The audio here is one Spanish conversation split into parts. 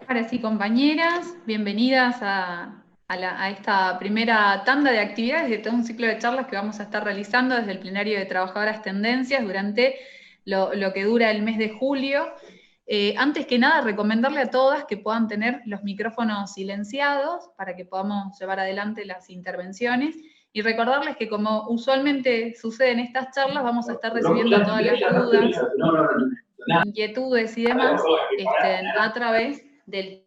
Ahora sí, compañeras, bienvenidas a esta primera tanda de actividades de todo un ciclo de charlas que vamos a estar realizando desde el Plenario de Trabajadoras Tendencias durante lo que dura el mes de julio. Antes que nada, recomendarle a todas que puedan tener los micrófonos silenciados para que podamos llevar adelante las intervenciones y recordarles que, como usualmente sucede en estas charlas, vamos a estar recibiendo todas las dudas, inquietudes y demás a través del...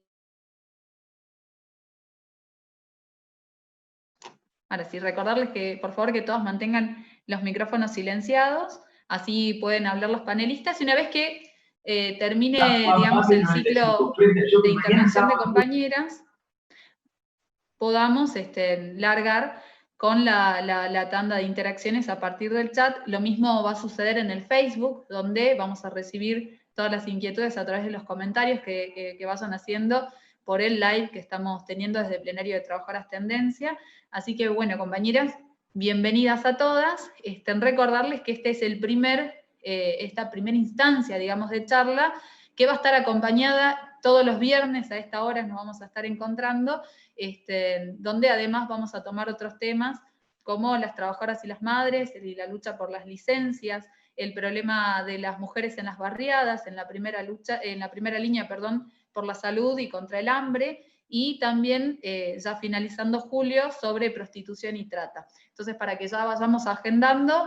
Ahora sí, recordarles que por favor que todos mantengan los micrófonos silenciados, así pueden hablar los panelistas, y una vez que termine, digamos, el ciclo de intervención de compañeras, podamos largar con la tanda de interacciones a partir del chat. Lo mismo va a suceder en el Facebook, donde vamos a recibir todas las inquietudes a través de los comentarios que vayan haciendo por el live que estamos teniendo desde el Plenario de Trabajadoras Tendencia. Así que, bueno, compañeras, bienvenidas a todas. Recordarles que este es esta primera instancia, digamos, de charla, que va a estar acompañada todos los viernes a esta hora, nos vamos a estar encontrando, donde además vamos a tomar otros temas como las trabajadoras y las madres, y la lucha por las licencias, el problema de las mujeres en las barriadas, en la primera línea, por la salud y contra el hambre, y también, ya finalizando julio, sobre prostitución y trata. Entonces, para que ya vayamos agendando,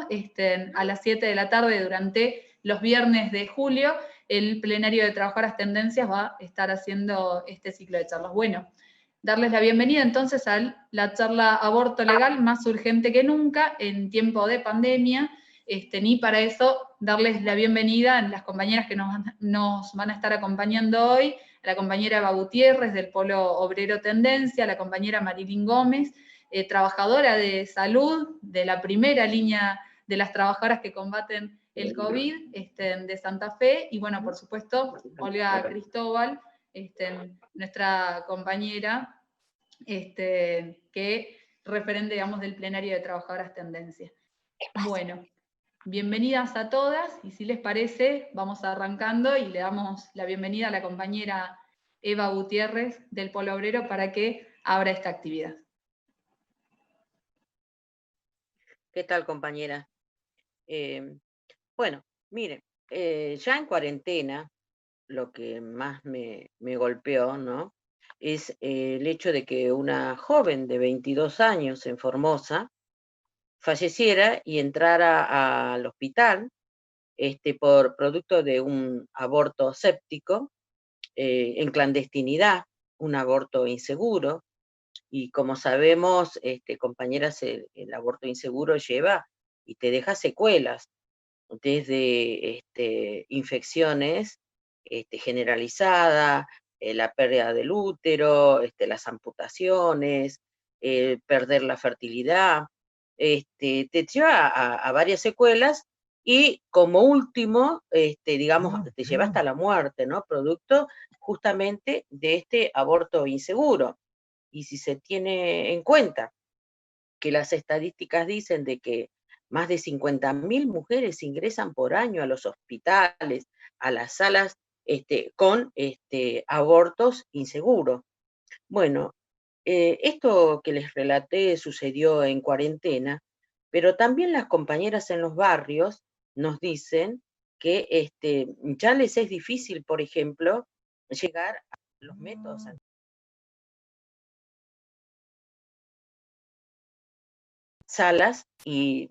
a las 7 de la tarde durante los viernes de julio, el Plenario de Trabajadoras Tendencias va a estar haciendo este ciclo de charlas. Bueno, darles la bienvenida entonces a la charla Aborto Legal, más urgente que nunca en tiempo de pandemia, y para eso darles la bienvenida a las compañeras que nos van a estar acompañando hoy, a la compañera Eva Gutiérrez del Polo Obrero Tendencia, a la compañera Marilyn Gómez, trabajadora de salud de la primera línea de las trabajadoras que combaten el COVID, de Santa Fe, y bueno, por supuesto, Olga Cristóbal, nuestra compañera, que referente, digamos, del Plenario de Trabajadoras Tendencia. Bueno, bienvenidas a todas, y si les parece, vamos arrancando y le damos la bienvenida a la compañera Eva Gutiérrez del Polo Obrero para que abra esta actividad. ¿Qué tal, compañera? Bueno, miren, ya en cuarentena, lo que más me golpeó, ¿no?, es el hecho de que una joven de 22 años en Formosa falleciera y entrara al hospital por producto de un aborto séptico, en clandestinidad, un aborto inseguro. Y como sabemos, compañeras, el aborto inseguro lleva y te deja secuelas, desde infecciones generalizadas, la pérdida del útero, las amputaciones, perder la fertilidad, te lleva a varias secuelas, y como último, digamos, te lleva hasta la muerte, ¿no?, producto justamente de este aborto inseguro. Y si se tiene en cuenta que las estadísticas dicen de que más de 50.000 mujeres ingresan por año a los hospitales, a las salas, con abortos inseguros. Bueno, esto que les relaté sucedió en cuarentena, pero también las compañeras en los barrios nos dicen que ya les es difícil, por ejemplo, llegar a los métodos salas, y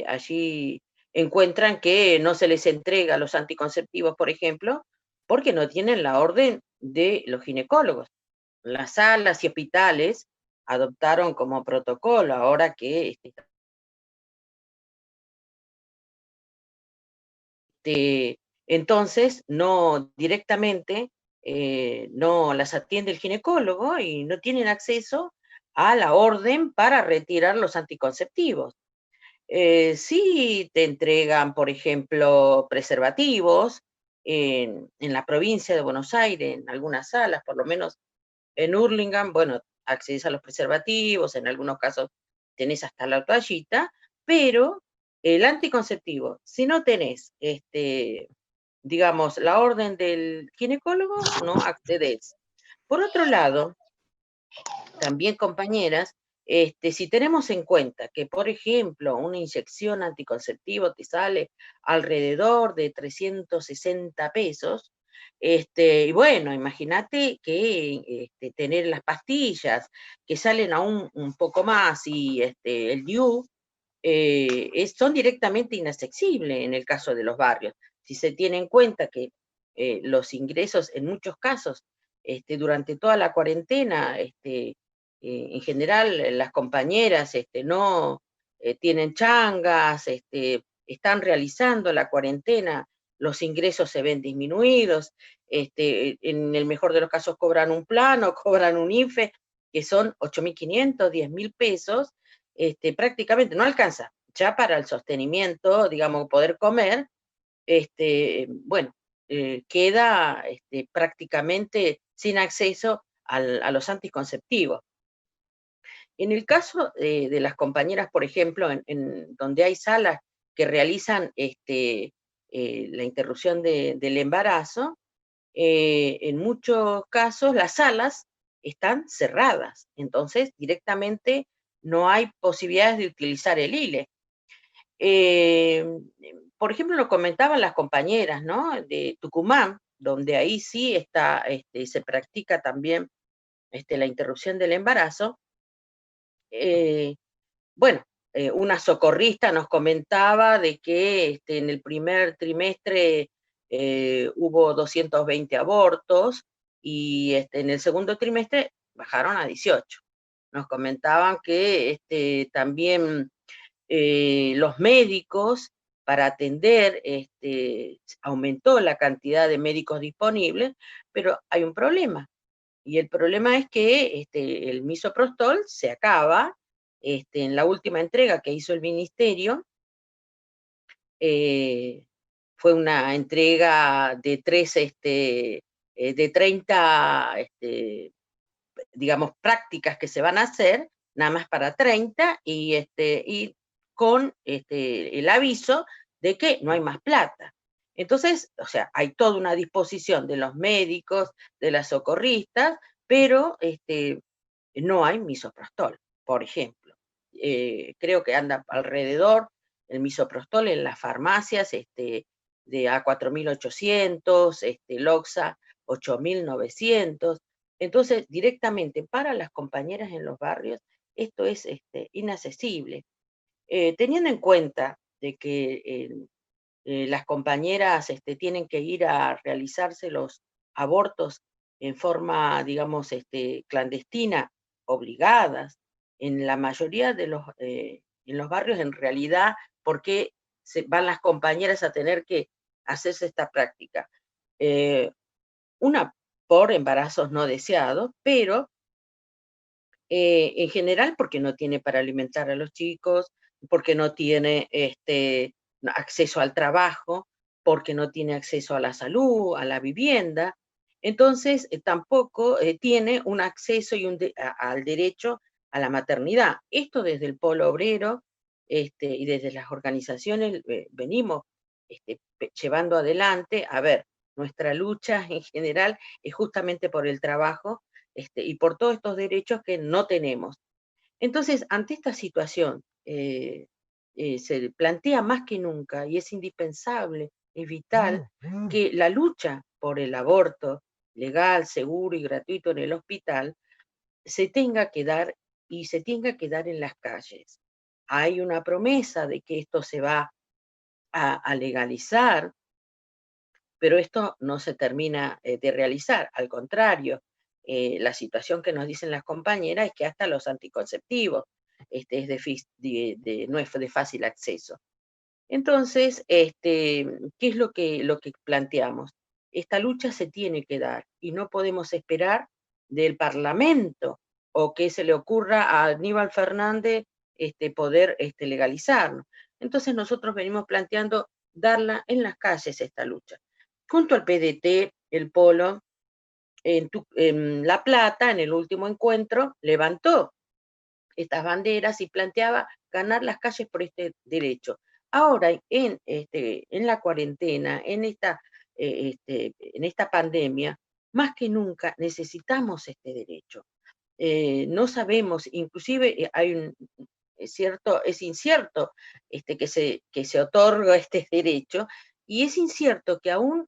allí encuentran que no se les entrega los anticonceptivos, por ejemplo, porque no tienen la orden de los ginecólogos. Las salas y hospitales adoptaron como protocolo, ahora que entonces no directamente, no las atiende el ginecólogo y no tienen acceso a la orden para retirar los anticonceptivos. Sí te entregan, por ejemplo, preservativos en la provincia de Buenos Aires, en algunas salas, por lo menos en Hurlingham, bueno, accedes a los preservativos, en algunos casos tenés hasta la toallita, pero el anticonceptivo, si no tenés digamos, la orden del ginecólogo, no accedes. Por otro lado, también compañeras, si tenemos en cuenta que, por ejemplo, una inyección anticonceptivo te sale alrededor de 360 pesos, y bueno, imagínate que tener las pastillas que salen aún un poco más y el DIU son directamente inaccesibles en el caso de los barrios. Si se tiene en cuenta que los ingresos en muchos casos durante toda la cuarentena, en general las compañeras no tienen changas, están realizando la cuarentena, los ingresos se ven disminuidos, en el mejor de los casos cobran un plano, cobran un IFE, que son 8.500, 10.000 pesos, prácticamente no alcanza ya para el sostenimiento, digamos, poder comer, bueno, queda prácticamente sin acceso a los anticonceptivos. En el caso de las compañeras, por ejemplo, en donde hay salas que realizan la interrupción del embarazo, en muchos casos las salas están cerradas, entonces directamente no hay posibilidades de utilizar el ILE. Por ejemplo, lo comentaban las compañeras, ¿no? De Tucumán, donde ahí sí está, se practica también la interrupción del embarazo. Bueno, una socorrista nos comentaba de que en el primer trimestre hubo 220 abortos y en el segundo trimestre bajaron a 18. Nos comentaban que también los médicos para atender, aumentó la cantidad de médicos disponibles, pero hay un problema. Y el problema es que el misoprostol se acaba. En la última entrega que hizo el ministerio, fue una entrega de 30, digamos, prácticas que se van a hacer, nada más para 30, y con el aviso de que no hay más plata. Entonces, o sea, hay toda una disposición de los médicos, de las socorristas, pero no hay misoprostol, por ejemplo. Creo que anda alrededor el misoprostol en las farmacias de a 4.800, Loxa 8.900. Entonces, directamente para las compañeras en los barrios, esto es inaccesible. Teniendo en cuenta de que las compañeras tienen que ir a realizarse los abortos en forma, digamos, clandestina, obligadas, en la mayoría de en los barrios, en realidad, ¿por qué van las compañeras a tener que hacerse esta práctica? Una, por embarazos no deseados, pero en general porque no tiene para alimentar a los chicos, porque no tiene acceso al trabajo, porque no tiene acceso a la salud, a la vivienda. Entonces, tampoco tiene un acceso y al derecho a la maternidad. Esto desde el Polo Obrero y desde las organizaciones venimos llevando adelante. A ver, nuestra lucha en general es justamente por el trabajo y por todos estos derechos que no tenemos. Entonces, ante esta situación, se plantea más que nunca, y es indispensable, es vital, que la lucha por el aborto legal, seguro y gratuito en el hospital se tenga que dar y se tenga que dar en las calles. Hay una promesa de que esto se va a legalizar, pero esto no se termina de realizar. Al contrario, la situación que nos dicen las compañeras es que hasta los anticonceptivos no es de fácil acceso. Entonces, ¿qué es lo que planteamos? Esta lucha se tiene que dar y no podemos esperar del Parlamento o que se le ocurra a Aníbal Fernández poder legalizarlo. Entonces nosotros venimos planteando darla en las calles esta lucha. Junto al PDT, el Polo, en La Plata, en el último encuentro, levantó estas banderas y planteaba ganar las calles por este derecho. Ahora, en la cuarentena, en esta en esta pandemia, más que nunca necesitamos este derecho. No sabemos, inclusive es incierto que se otorga este derecho, y es incierto que aún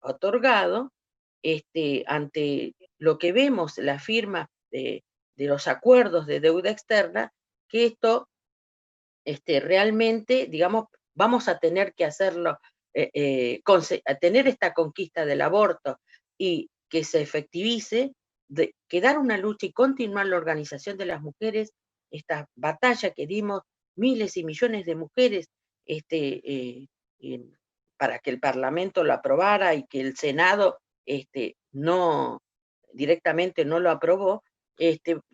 otorgado, ante lo que vemos, la firma de los acuerdos de deuda externa, que esto realmente, digamos, vamos a tener que hacerlo, a tener esta conquista del aborto y que se efectivice, que dar una lucha y continuar la organización de las mujeres, esta batalla que dimos miles y millones de mujeres, para que el Parlamento lo aprobara y que el Senado no directamente no lo aprobó.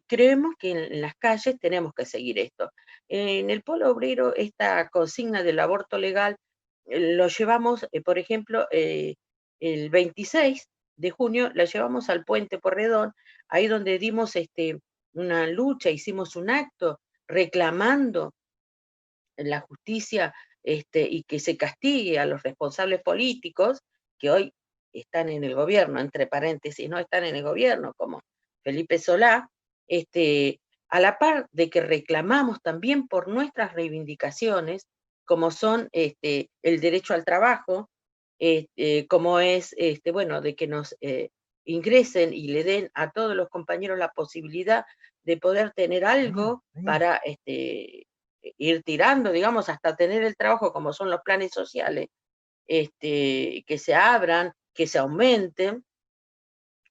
Creemos que en las calles tenemos que seguir esto. En el Polo Obrero, esta consigna del aborto legal lo llevamos, por ejemplo, el 26 de junio, la llevamos al Puente Porredón, ahí donde dimos una lucha, hicimos un acto reclamando la justicia, y que se castigue a los responsables políticos que hoy están en el gobierno, entre paréntesis, no están en el gobierno, como Felipe Solá, a la par de que reclamamos también por nuestras reivindicaciones, como son el derecho al trabajo, como es, bueno, de que nos ingresen y le den a todos los compañeros la posibilidad de poder tener algo para ir tirando, digamos, hasta tener el trabajo, como son los planes sociales, que se abran, que se aumenten,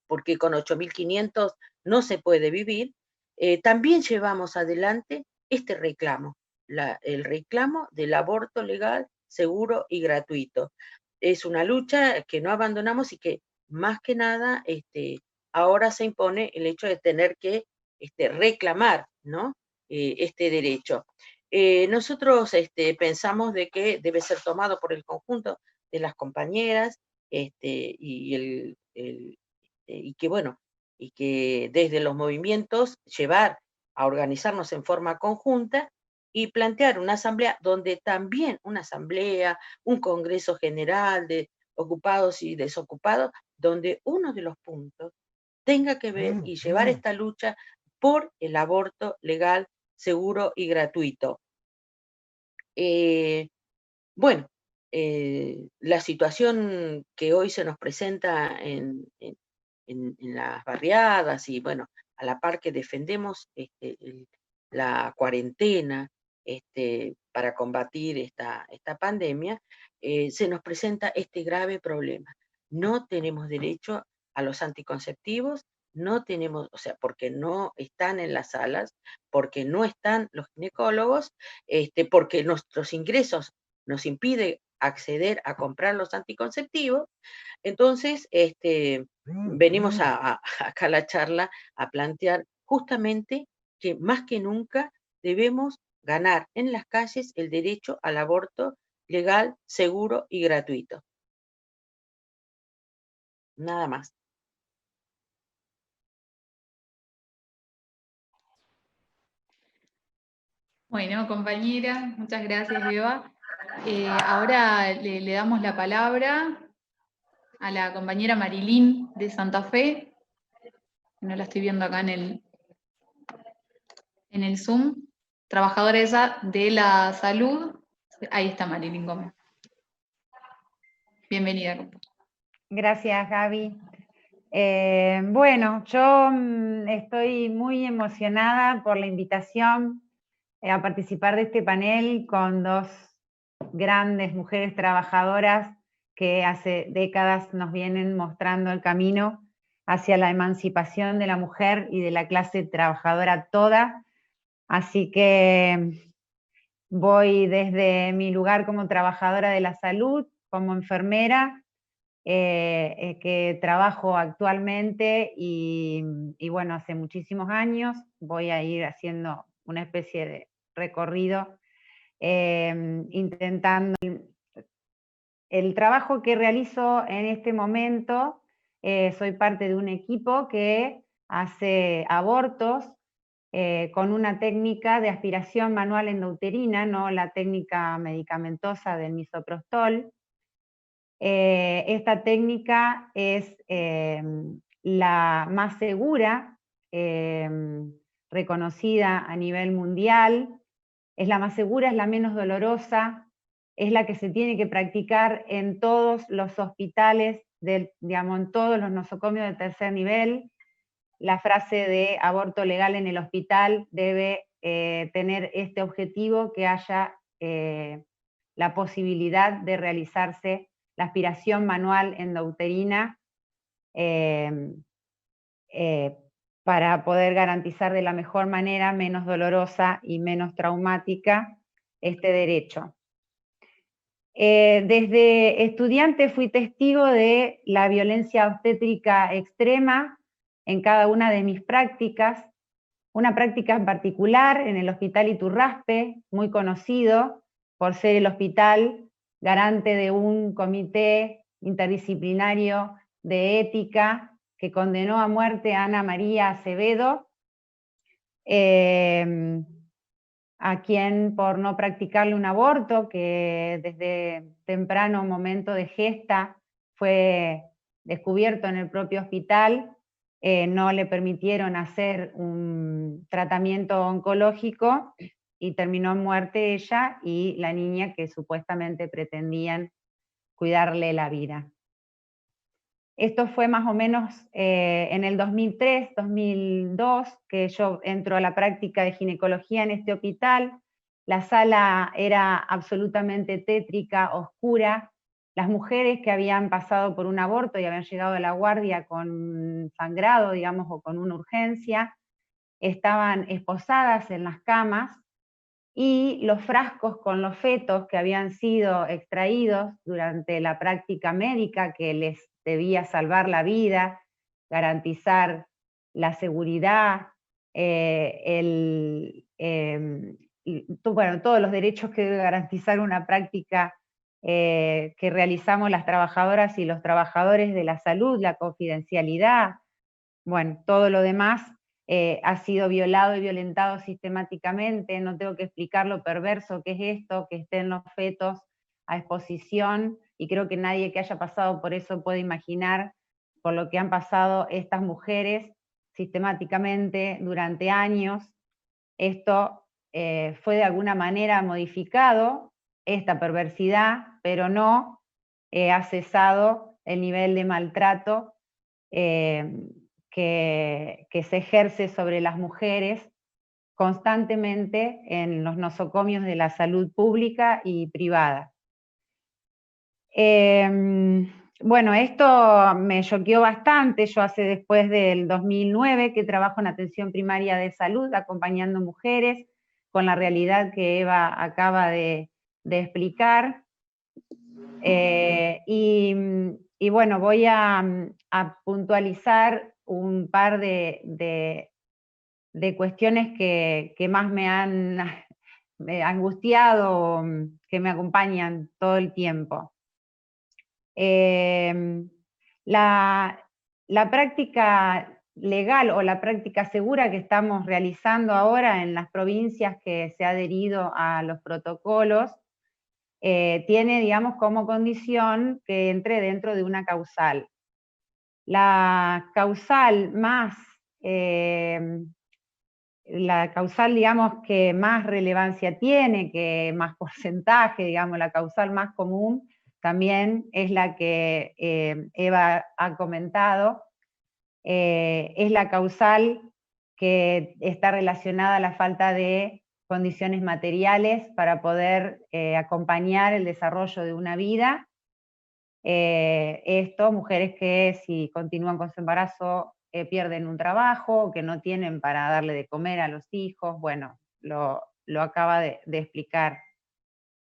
porque con 8.500 no se puede vivir. También llevamos adelante este reclamo, el reclamo del aborto legal, seguro y gratuito. Es una lucha que no abandonamos y que más que nada ahora se impone el hecho de tener que reclamar, ¿no? Este derecho. Nosotros pensamos de que debe ser tomado por el conjunto de las compañeras, y que bueno, y que desde los movimientos llevar a organizarnos en forma conjunta y plantear una asamblea donde también un congreso general de ocupados y desocupados, donde uno de los puntos tenga que ver y llevar esta lucha por el aborto legal, seguro y gratuito. Bueno, la situación que hoy se nos presenta en las barriadas y bueno, a la par que defendemos la cuarentena para combatir esta pandemia, se nos presenta este grave problema. No tenemos derecho a los anticonceptivos, no tenemos, o sea, porque no están en las salas, porque no están los ginecólogos, porque nuestros ingresos nos impide acceder a comprar los anticonceptivos. Entonces, venimos acá a la charla a plantear justamente que más que nunca debemos ganar en las calles el derecho al aborto legal, seguro y gratuito. Nada más. Bueno, compañera, muchas gracias, Eva. Ahora le damos la palabra a la compañera Marilyn de Santa Fe, que no la estoy viendo acá en el Zoom, trabajadora esa de la salud. Ahí está Marilyn Gómez. Bienvenida, compañera. Gracias, Gaby. Bueno, yo estoy muy emocionada por la invitación a participar de este panel con dos grandes mujeres trabajadoras que hace décadas nos vienen mostrando el camino hacia la emancipación de la mujer y de la clase trabajadora toda. Así que voy desde mi lugar como trabajadora de la salud, como enfermera, que trabajo actualmente y bueno, hace muchísimos años. Voy a ir haciendo una especie de recorrido intentando. El trabajo que realizo en este momento, soy parte de un equipo que hace abortos con una técnica de aspiración manual endouterina, no la técnica medicamentosa del misoprostol. esta técnica es la más segura, reconocida a nivel mundial, es la más segura, es la menos dolorosa, es la que se tiene que practicar en todos los hospitales, en todos los nosocomios de tercer nivel. La frase de aborto legal en el hospital debe tener este objetivo, que haya la posibilidad de realizarse la aspiración manual endouterina para poder garantizar de la mejor manera, menos dolorosa y menos traumática, este derecho. Desde estudiante fui testigo de la violencia obstétrica extrema en cada una de mis prácticas. Una práctica en particular en el Hospital Iturraspe, muy conocido por ser el hospital garante de un comité interdisciplinario de ética que condenó a muerte a Ana María Acevedo, a quien por no practicarle un aborto, que desde temprano momento de gesta fue descubierto en el propio hospital, no le permitieron hacer un tratamiento oncológico y terminó en muerte ella y la niña que supuestamente pretendían cuidarle la vida. Esto fue más o menos en el 2003, 2002, que yo entro a la práctica de ginecología en este hospital. La sala era absolutamente tétrica, oscura. Las mujeres que habían pasado por un aborto y habían llegado a la guardia con sangrado, digamos, o con una urgencia, estaban esposadas en las camas, y los frascos con los fetos que habían sido extraídos durante la práctica médica, que les debía salvar la vida, garantizar la seguridad, todos los derechos que debe garantizar una práctica que realizamos las trabajadoras y los trabajadores de la salud, la confidencialidad, bueno, todo lo demás ha sido violado y violentado sistemáticamente. No tengo que explicar lo perverso que es esto, que estén los fetos a exposición, y creo que nadie que haya pasado por eso puede imaginar por lo que han pasado estas mujeres sistemáticamente durante años. Esto fue de alguna manera modificado, esta perversidad, pero no ha cesado el nivel de maltrato que se ejerce sobre las mujeres constantemente en los nosocomios de la salud pública y privada. Bueno, esto me choqueó bastante. Yo después del 2009 que trabajo en atención primaria de salud, acompañando mujeres con la realidad que Eva acaba de explicar. Y bueno, voy a puntualizar un par de cuestiones que más me han angustiado, que me acompañan todo el tiempo. La práctica legal o la práctica segura que estamos realizando ahora en las provincias que se ha adherido a los protocolos tiene, digamos, como condición que entre dentro de una causal. La causal digamos, que más relevancia tiene, que más porcentaje, digamos, la causal más común, también es la que Eva ha comentado, es la causal que está relacionada a la falta de condiciones materiales para poder acompañar el desarrollo de una vida. Esto, mujeres que si continúan con su embarazo pierden un trabajo, que no tienen para darle de comer a los hijos, bueno, lo acaba de explicar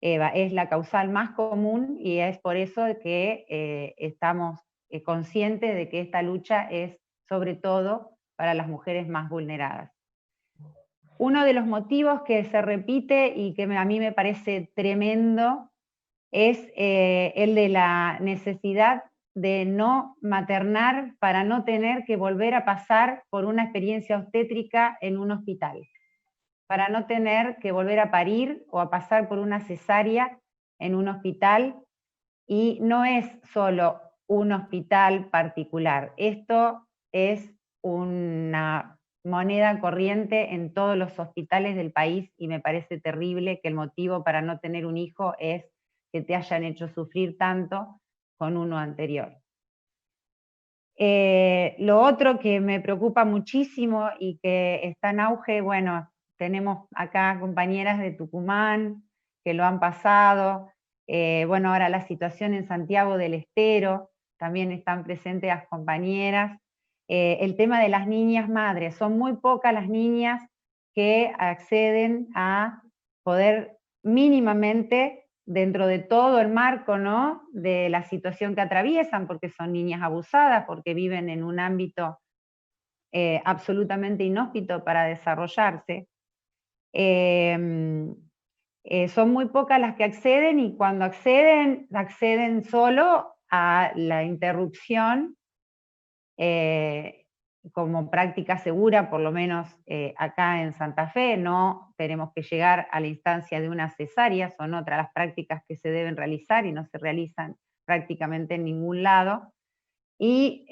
Eva, es la causal más común y es por eso que estamos conscientes de que esta lucha es sobre todo para las mujeres más vulneradas. Uno de los motivos que se repite y que a mí me parece tremendo es el de la necesidad de no maternar para no tener que volver a pasar por una experiencia obstétrica en un hospital, para no tener que volver a parir o a pasar por una cesárea en un hospital. Y no es solo un hospital particular. Esto es una moneda corriente en todos los hospitales del país y me parece terrible que el motivo para no tener un hijo es que te hayan hecho sufrir tanto con uno anterior. Lo otro que me preocupa muchísimo y que está en auge, bueno, tenemos acá compañeras de Tucumán que lo han pasado, bueno, ahora la situación en Santiago del Estero, también están presentes las compañeras, el tema de las niñas madres, son muy pocas las niñas que acceden a poder mínimamente, dentro de todo el marco, ¿no?, de la situación que atraviesan, porque son niñas abusadas, porque viven en un ámbito absolutamente inhóspito para desarrollarse. Son muy pocas las que acceden, y cuando acceden solo a la interrupción como práctica segura, por lo menos acá en Santa Fe. No tenemos que llegar a la instancia de una cesárea, son otras las prácticas que se deben realizar y no se realizan prácticamente en ningún lado. Y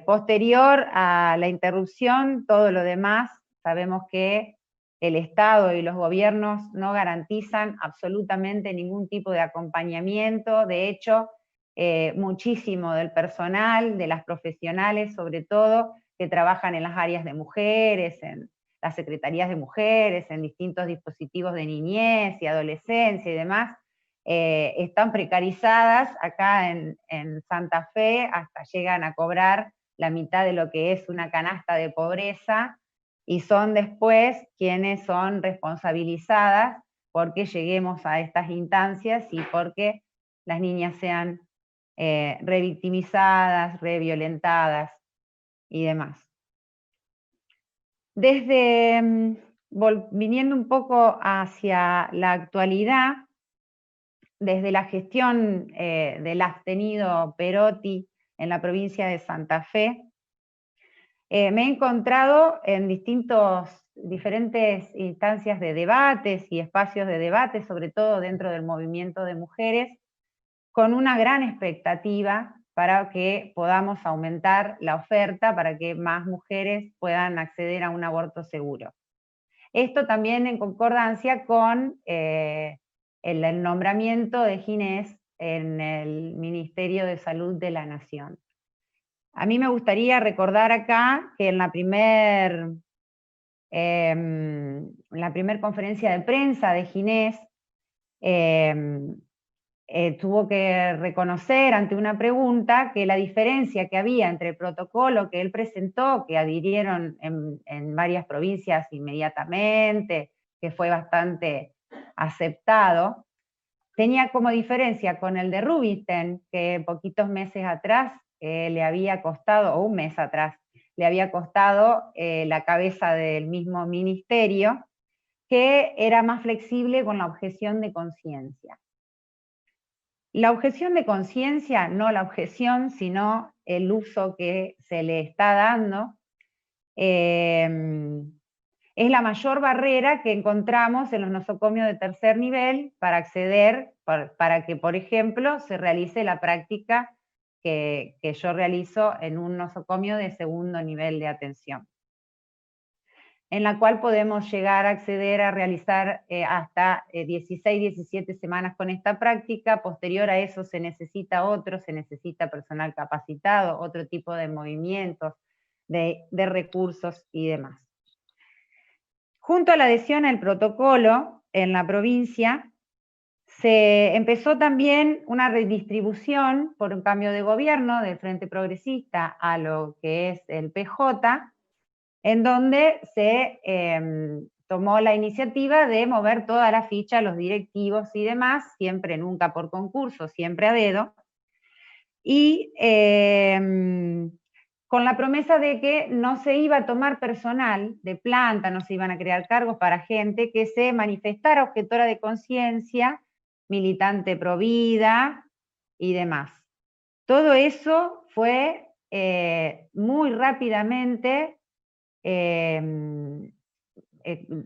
posterior a la interrupción, todo lo demás, sabemos que el Estado y los gobiernos no garantizan absolutamente ningún tipo de acompañamiento. De hecho, muchísimo del personal, de las profesionales sobre todo, que trabajan en las áreas de mujeres, en las secretarías de mujeres, en distintos dispositivos de niñez y adolescencia y demás, están precarizadas acá en Santa Fe, hasta llegan a cobrar la mitad de lo que es una canasta de pobreza, y son después quienes son responsabilizadas porque lleguemos a estas instancias y porque las niñas sean revictimizadas, reviolentadas y demás. Desde, viniendo un poco hacia la actualidad, desde la gestión del abstenido Perotti en la provincia de Santa Fe, me he encontrado en diferentes instancias de debates y espacios de debate, sobre todo dentro del movimiento de mujeres, con una gran expectativa para que podamos aumentar la oferta, para que más mujeres puedan acceder a un aborto seguro. Esto también en concordancia con el nombramiento de Ginés en el Ministerio de Salud de la Nación. A mí me gustaría recordar acá que en la primer conferencia de prensa de Ginés, tuvo que reconocer ante una pregunta que la diferencia que había entre el protocolo que él presentó, que adhirieron en varias provincias inmediatamente, que fue bastante aceptado, tenía como diferencia con el de Rubinstein, que poquitos meses atrás le había costado, o un mes atrás, le había costado la cabeza del mismo ministerio, que era más flexible con la objeción de conciencia. La objeción de conciencia, no la objeción, sino el uso que se le está dando, es la mayor barrera que encontramos en los nosocomios de tercer nivel para acceder, para que, por ejemplo, se realice la práctica que yo realizo en un nosocomio de segundo nivel de atención, en la cual podemos llegar a acceder a realizar hasta 16, 17 semanas con esta práctica. Posterior a eso se necesita personal capacitado, otro tipo de movimientos, de recursos y demás. Junto a la adhesión al protocolo en la provincia, se empezó también una redistribución por un cambio de gobierno del Frente Progresista a lo que es el PJ, en donde se tomó la iniciativa de mover toda la ficha, los directivos y demás, siempre, nunca por concurso, siempre a dedo, y con la promesa de que no se iba a tomar personal de planta, no se iban a crear cargos para gente que se manifestara objetora de conciencia, militante pro vida y demás. Todo eso fue muy rápidamente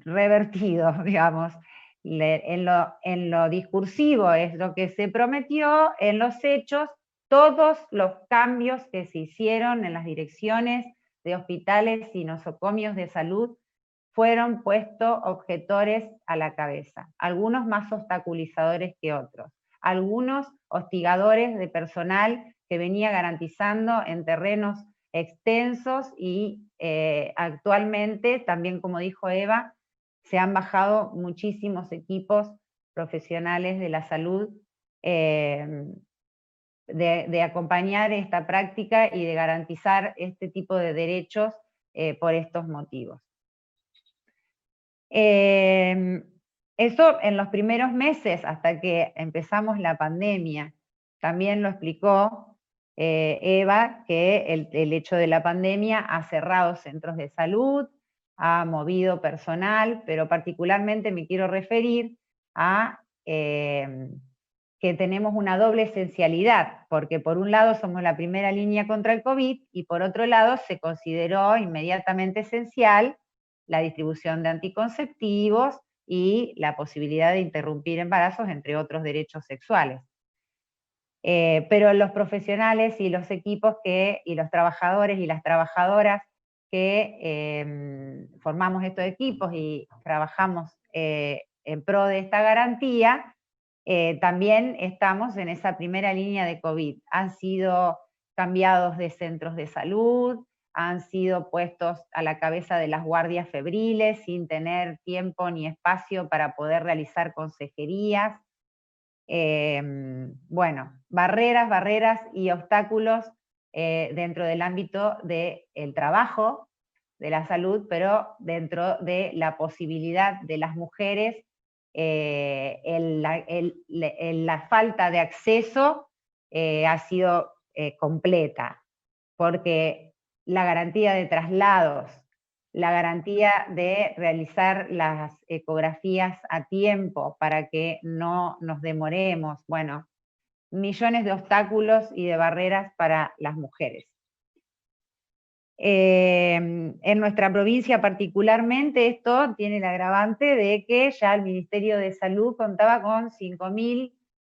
revertido, digamos. En lo discursivo es lo que se prometió, en los hechos todos los cambios que se hicieron en las direcciones de hospitales y nosocomios de salud fueron puestos objetores a la cabeza, algunos más obstaculizadores que otros, algunos hostigadores de personal que venía garantizando en terrenos extensos y actualmente, también como dijo Eva, se han bajado muchísimos equipos profesionales de la salud de acompañar esta práctica y de garantizar este tipo de derechos por estos motivos. Eso en los primeros meses, hasta que empezamos la pandemia, también lo explicó Eva, que el hecho de la pandemia ha cerrado centros de salud, ha movido personal, pero particularmente me quiero referir a que tenemos una doble esencialidad, porque por un lado somos la primera línea contra el COVID y por otro lado se consideró inmediatamente esencial la distribución de anticonceptivos y la posibilidad de interrumpir embarazos, entre otros derechos sexuales. Pero los profesionales y los equipos y los trabajadores y las trabajadoras que formamos estos equipos y trabajamos en pro de esta garantía, también estamos en esa primera línea de COVID. Han sido cambiados de centros de salud, han sido puestos a la cabeza de las guardias febriles sin tener tiempo ni espacio para poder realizar consejerías. Bueno, barreras y obstáculos dentro del ámbito del trabajo, de la salud, pero dentro de la posibilidad de las mujeres, la falta de acceso ha sido completa, porque la garantía de traslados, la garantía de realizar las ecografías a tiempo para que no nos demoremos, bueno, millones de obstáculos y de barreras para las mujeres. En nuestra provincia particularmente esto tiene el agravante de que ya el Ministerio de Salud contaba con 5.000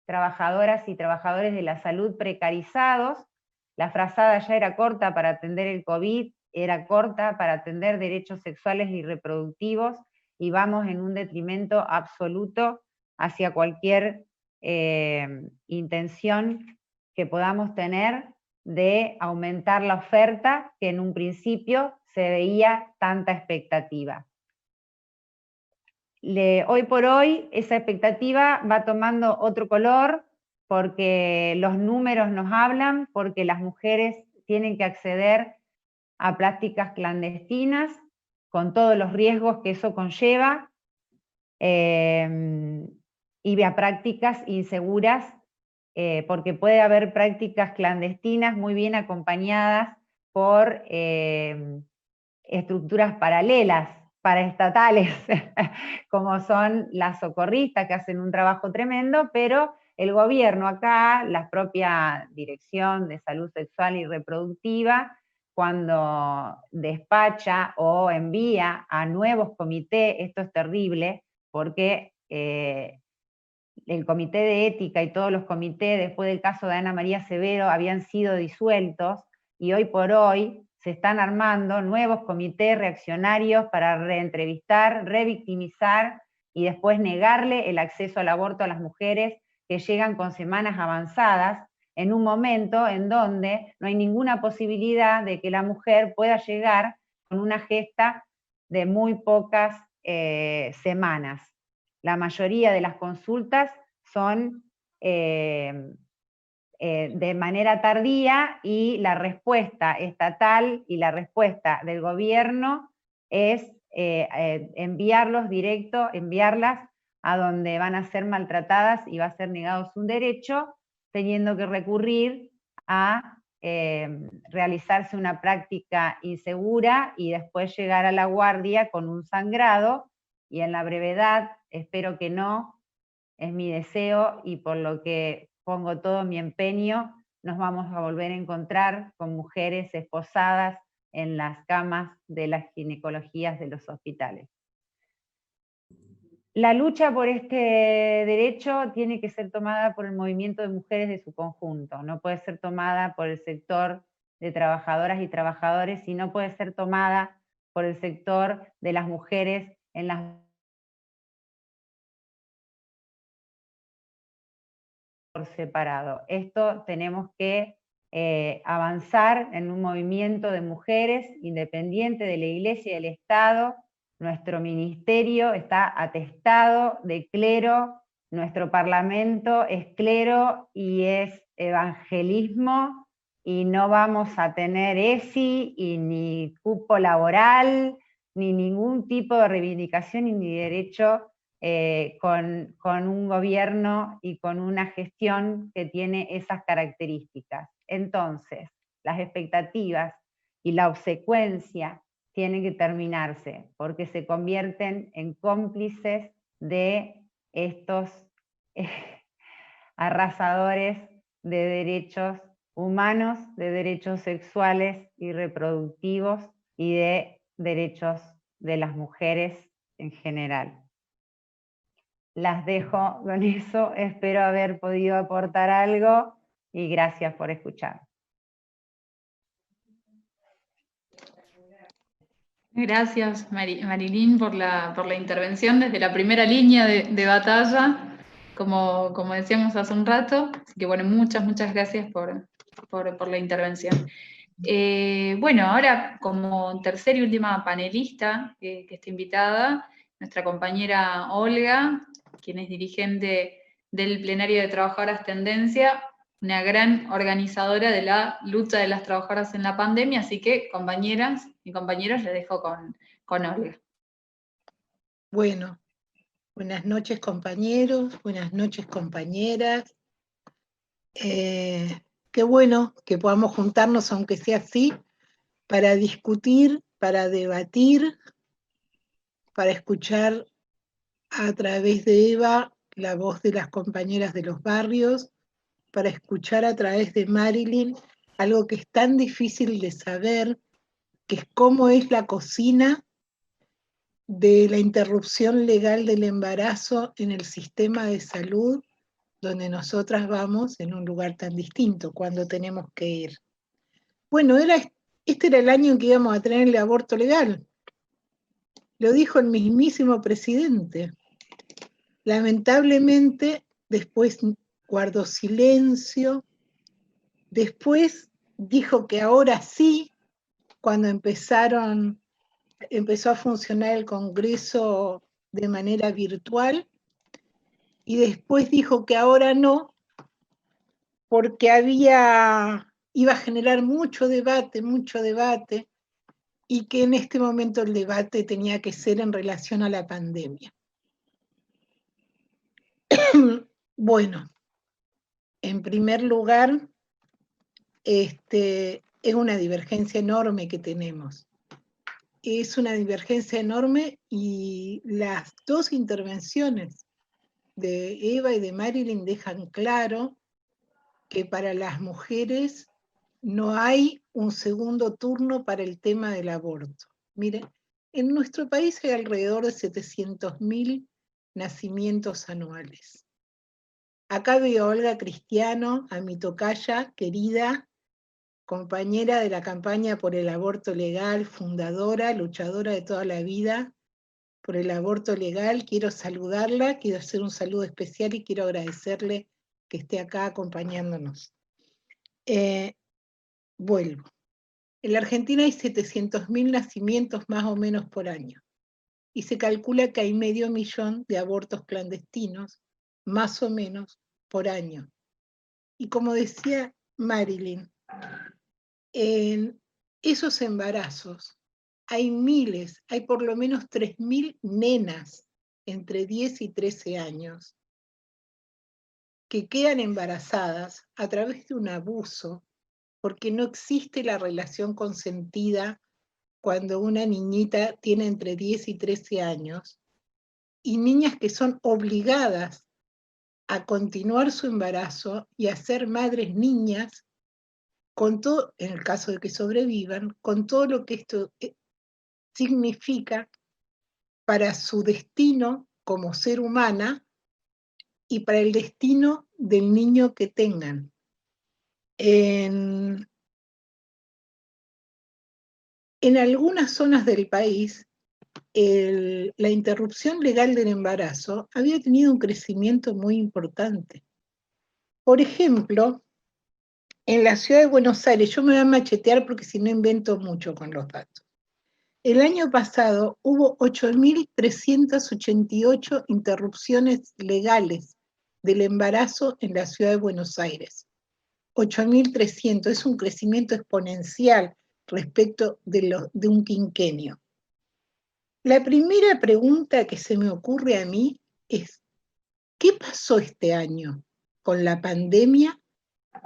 trabajadoras y trabajadores de la salud precarizados. La frazada ya era corta para atender el COVID, era corta para atender derechos sexuales y reproductivos, y vamos en un detrimento absoluto hacia cualquier intención que podamos tener de aumentar la oferta, que en un principio se veía tanta expectativa. Hoy por hoy esa expectativa va tomando otro color, porque los números nos hablan, porque las mujeres tienen que acceder a prácticas clandestinas, con todos los riesgos que eso conlleva, y a prácticas inseguras, porque puede haber prácticas clandestinas muy bien acompañadas por estructuras paralelas, paraestatales, como son las socorristas, que hacen un trabajo tremendo, pero el gobierno acá, la propia Dirección de Salud Sexual y Reproductiva, cuando despacha o envía a nuevos comités, esto es terrible, porque el Comité de Ética y todos los comités, después del caso de Ana María Severo, habían sido disueltos, y hoy por hoy se están armando nuevos comités reaccionarios para reentrevistar, revictimizar y después negarle el acceso al aborto a las mujeres que llegan con semanas avanzadas, en un momento en donde no hay ninguna posibilidad de que la mujer pueda llegar con una gesta de muy pocas semanas. La mayoría de las consultas son de manera tardía, y la respuesta estatal y la respuesta del gobierno es enviarlas a donde van a ser maltratadas y va a ser negado un derecho, teniendo que recurrir a realizarse una práctica insegura y después llegar a la guardia con un sangrado, y en la brevedad, espero que no, es mi deseo, y por lo que pongo todo mi empeño, nos vamos a volver a encontrar con mujeres esposadas en las camas de las ginecologías de los hospitales. La lucha por este derecho tiene que ser tomada por el movimiento de mujeres de su conjunto, no puede ser tomada por el sector de trabajadoras y trabajadores, y no puede ser tomada por el sector de las mujeres en las por separado. Esto tenemos que avanzar en un movimiento de mujeres independiente de la Iglesia y del Estado. Nuestro ministerio está atestado de clero, nuestro parlamento es clero y es evangelismo, y no vamos a tener ESI y ni cupo laboral, ni ningún tipo de reivindicación ni derecho con un gobierno y con una gestión que tiene esas características. Entonces, las expectativas y la obsecuencia tienen que terminarse, porque se convierten en cómplices de estos arrasadores de derechos humanos, de derechos sexuales y reproductivos y de derechos de las mujeres en general. Las dejo con eso, espero haber podido aportar algo y gracias por escuchar. Gracias, Marilyn, por la intervención desde la primera línea de batalla, como decíamos hace un rato. Así que bueno, muchas gracias por la intervención. Bueno, ahora como tercera y última panelista que está invitada, nuestra compañera Olga, quien es dirigente del Plenario de Trabajadoras Tendencia, una gran organizadora de la lucha de las trabajadoras en la pandemia. Así que, compañeras y compañeros, les dejo con Olga. Bueno, buenas noches compañeros, buenas noches compañeras. Qué bueno que podamos juntarnos, aunque sea así, para discutir, para debatir, para escuchar a través de Eva la voz de las compañeras de los barrios, para escuchar a través de Marilyn algo que es tan difícil de saber, que es cómo es la cocina de la interrupción legal del embarazo en el sistema de salud, donde nosotras vamos en un lugar tan distinto cuando tenemos que ir. Bueno, este era el año en que íbamos a tener el aborto legal. Lo dijo el mismísimo presidente. Lamentablemente, después guardó silencio. Después dijo que ahora sí, cuando empezó a funcionar el Congreso de manera virtual, y después dijo que ahora no, porque iba a generar mucho debate, y que en este momento el debate tenía que ser en relación a la pandemia. Bueno, en primer lugar, es una divergencia enorme que tenemos. Es una divergencia enorme, y las dos intervenciones de Eva y de Marilyn dejan claro que para las mujeres no hay un segundo turno para el tema del aborto. Miren, en nuestro país hay alrededor de 700.000 nacimientos anuales. Acá veo a Olga Cristiano, a mi tocaya querida, compañera de la campaña por el aborto legal, fundadora, luchadora de toda la vida por el aborto legal. Quiero saludarla, quiero hacer un saludo especial y quiero agradecerle que esté acá acompañándonos. Vuelvo. En la Argentina hay 700.000 nacimientos más o menos por año, y se calcula que hay 500.000 de abortos clandestinos, más o menos, por año. Y como decía Marilyn, en esos embarazos hay miles, hay por lo menos 3.000 nenas entre 10 y 13 años que quedan embarazadas a través de un abuso, porque no existe la relación consentida cuando una niñita tiene entre 10 y 13 años, y niñas que son obligadas a continuar su embarazo y a ser madres niñas, con todo, en el caso de que sobrevivan, con todo lo que esto significa para su destino como ser humana y para el destino del niño que tengan. En algunas zonas del país, la interrupción legal del embarazo había tenido un crecimiento muy importante. Por ejemplo, en la ciudad de Buenos Aires, yo me voy a machetear porque si no invento mucho con los datos. El año pasado hubo 8.388 interrupciones legales del embarazo en la ciudad de Buenos Aires. 8.300, es un crecimiento exponencial respecto de un quinquenio. La primera pregunta que se me ocurre a mí es, ¿qué pasó este año con la pandemia,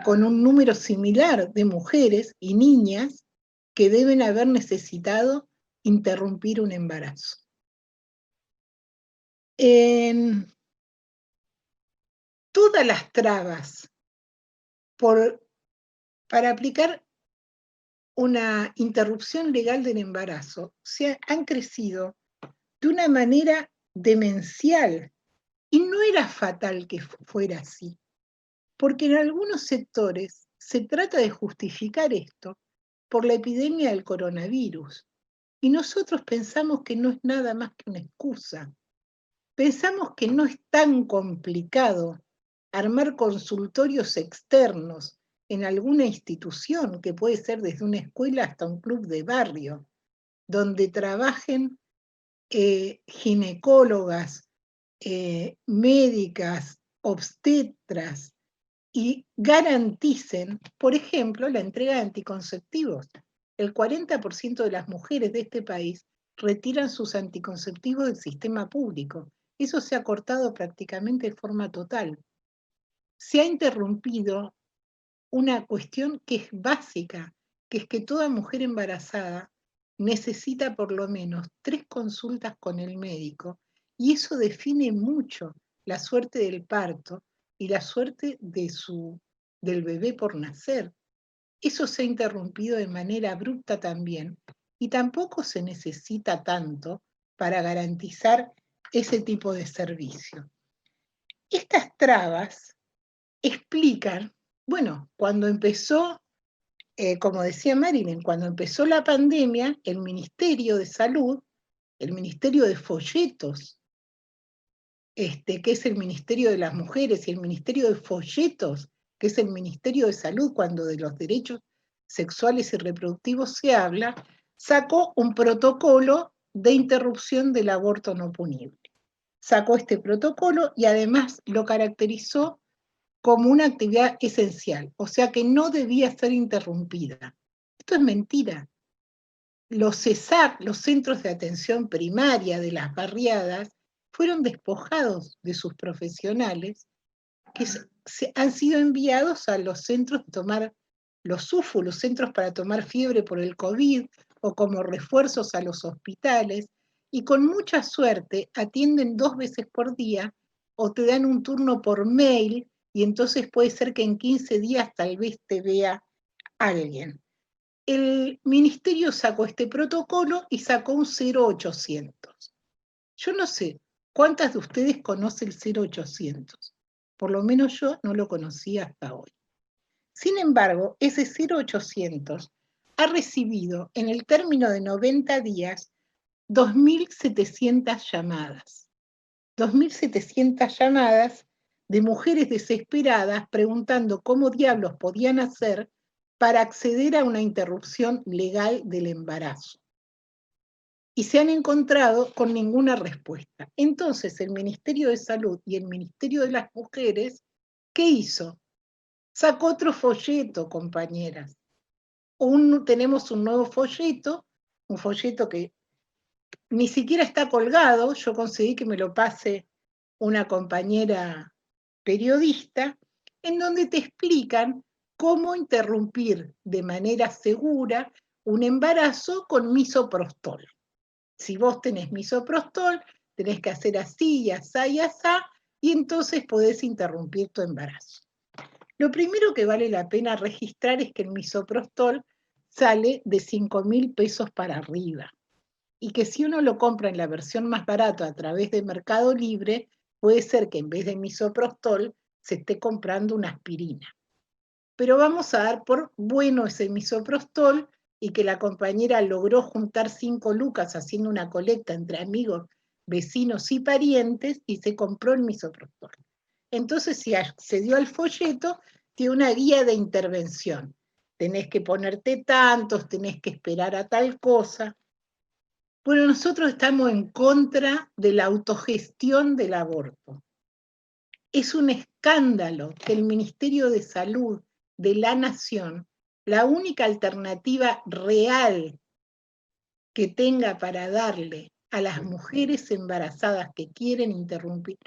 con un número similar de mujeres y niñas que deben haber necesitado interrumpir un embarazo? En todas las trabas para aplicar una interrupción legal del embarazo han crecido de una manera demencial, y no era fatal que fuera así, porque en algunos sectores se trata de justificar esto por la epidemia del coronavirus, y nosotros pensamos que no es nada más que una excusa. Pensamos que no es tan complicado armar consultorios externos en alguna institución, que puede ser desde una escuela hasta un club de barrio, donde trabajen ginecólogas, médicas, obstetras, y garanticen, por ejemplo, la entrega de anticonceptivos. El 40% de las mujeres de este país retiran sus anticonceptivos del sistema público. Eso se ha cortado prácticamente de forma total. Se ha interrumpido una cuestión que es básica, que es que toda mujer embarazada necesita por lo menos 3 consultas con el médico, y eso define mucho la suerte del parto y la suerte del bebé por nacer. Eso se ha interrumpido de manera abrupta también, y tampoco se necesita tanto para garantizar ese tipo de servicio. Estas trabas explican, bueno, cuando empezó, como decía Marilyn, cuando empezó la pandemia, el Ministerio de Salud, el Ministerio de Folletos, que es el Ministerio de las Mujeres, y el Ministerio de Folletos, que es el Ministerio de Salud, cuando de los derechos sexuales y reproductivos se habla, sacó un protocolo de interrupción del aborto no punible. Sacó este protocolo y además lo caracterizó como una actividad esencial, o sea que no debía ser interrumpida. Esto es mentira. Los CESAP, los centros de atención primaria de las barriadas, fueron despojados de sus profesionales, que han sido enviados a los centros de tomar los SUFU, los centros para tomar fiebre por el COVID, o como refuerzos a los hospitales, y con mucha suerte atienden 2 veces por día, o te dan un turno por mail, y entonces puede ser que en 15 días tal vez te vea alguien. El ministerio sacó este protocolo y sacó un 0800. Yo no sé cuántas de ustedes conocen el 0800. Por lo menos yo no lo conocía hasta hoy. Sin embargo, ese 0800 ha recibido en el término de 90 días 2.700 llamadas. 2.700 llamadas de mujeres desesperadas preguntando cómo diablos podían hacer para acceder a una interrupción legal del embarazo. Y se han encontrado con ninguna respuesta. Entonces el Ministerio de Salud y el Ministerio de las Mujeres, ¿qué hizo? Sacó otro folleto, compañeras. Tenemos un nuevo folleto, un folleto que ni siquiera está colgado, yo conseguí que me lo pase una compañera periodista, en donde te explican cómo interrumpir de manera segura un embarazo con misoprostol. Si vos tenés misoprostol, tenés que hacer así y asá y asá, y entonces podés interrumpir tu embarazo. Lo primero que vale la pena registrar es que el misoprostol sale de 5.000 pesos para arriba. y que si uno lo compra en la versión más barata a través de Mercado Libre, puede ser que en vez de misoprostol se esté comprando una aspirina. Pero vamos a dar por bueno ese misoprostol y que la compañera logró juntar 5 lucas haciendo una colecta entre amigos, vecinos y parientes y se compró el misoprostol. Entonces, si accedió al folleto, tiene una guía de intervención. Tenés que ponerte tantos, tenés que esperar a tal cosa. Bueno, nosotros estamos en contra de la autogestión del aborto. Es un escándalo que el Ministerio de Salud de la Nación, la única alternativa real que tenga para darle a las mujeres embarazadas que quieren interrumpir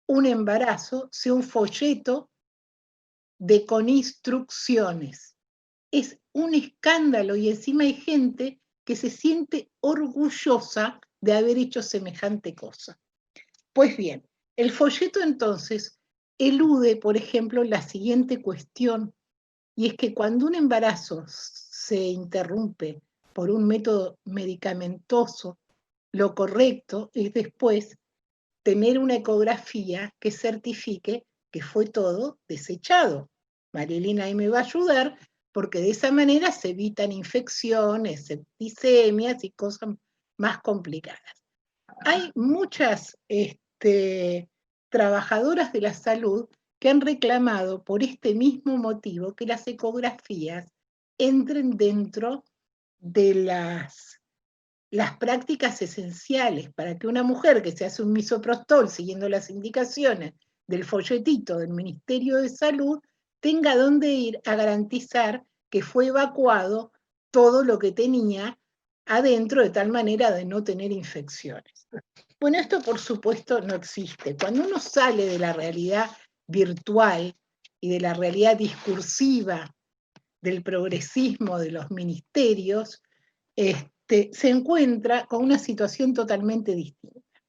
un embarazo, sea un folleto con instrucciones. Es un escándalo y encima hay gente que se siente orgullosa de haber hecho semejante cosa. Pues bien, el folleto entonces elude, por ejemplo, la siguiente cuestión, y es que cuando un embarazo se interrumpe por un método medicamentoso, lo correcto es después tener una ecografía que certifique que fue todo desechado. Marilina ahí me va a ayudar, porque de esa manera se evitan infecciones, septicemias y cosas más complicadas. Hay muchas trabajadoras de la salud que han reclamado por este mismo motivo que las ecografías entren dentro de las prácticas esenciales para que una mujer que se hace un misoprostol siguiendo las indicaciones del folletito del Ministerio de Salud tenga dónde ir a garantizar que fue evacuado todo lo que tenía adentro de tal manera de no tener infecciones. Bueno, esto por supuesto no existe. Cuando uno sale de la realidad virtual y de la realidad discursiva del progresismo de los ministerios, se encuentra con una situación totalmente distinta.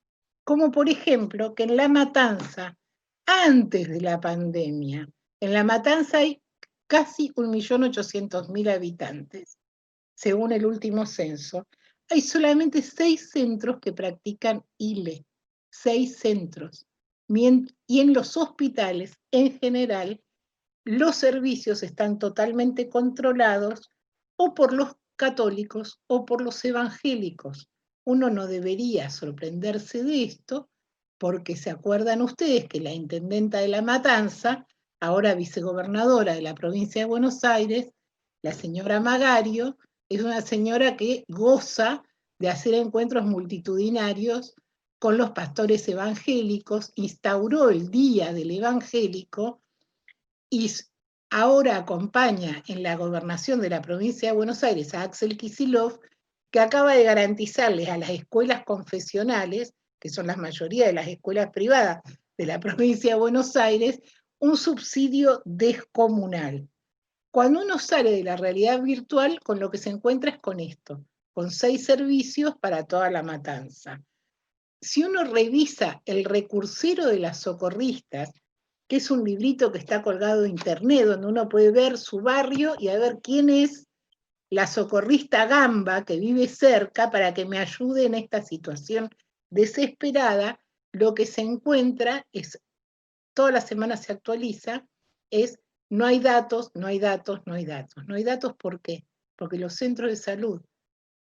Como por ejemplo que en La Matanza, antes de la pandemia, en La Matanza hay casi 1.800.000 habitantes, según el último censo. Hay solamente 6 centros que practican ILE, 6 centros. Y en los hospitales, en general, los servicios están totalmente controlados o por los católicos o por los evangélicos. Uno no debería sorprenderse de esto, porque se acuerdan ustedes que la intendenta de La Matanza, ahora vicegobernadora de la provincia de Buenos Aires, la señora Magario, es una señora que goza de hacer encuentros multitudinarios con los pastores evangélicos, instauró el Día del Evangélico y ahora acompaña en la gobernación de la provincia de Buenos Aires a Axel Kicillof, que acaba de garantizarles a las escuelas confesionales, que son la mayoría de las escuelas privadas de la provincia de Buenos Aires, un subsidio descomunal. Cuando uno sale de la realidad virtual, con lo que se encuentra es con esto, con 6 servicios para toda La Matanza. Si uno revisa el recursero de las socorristas, que es un librito que está colgado de internet, donde uno puede ver su barrio y a ver quién es la socorrista gamba que vive cerca para que me ayude en esta situación desesperada, lo que se encuentra es, toda la semana se actualiza, es no hay datos, no hay datos, no hay datos. No hay datos, ¿por qué? Porque los centros de salud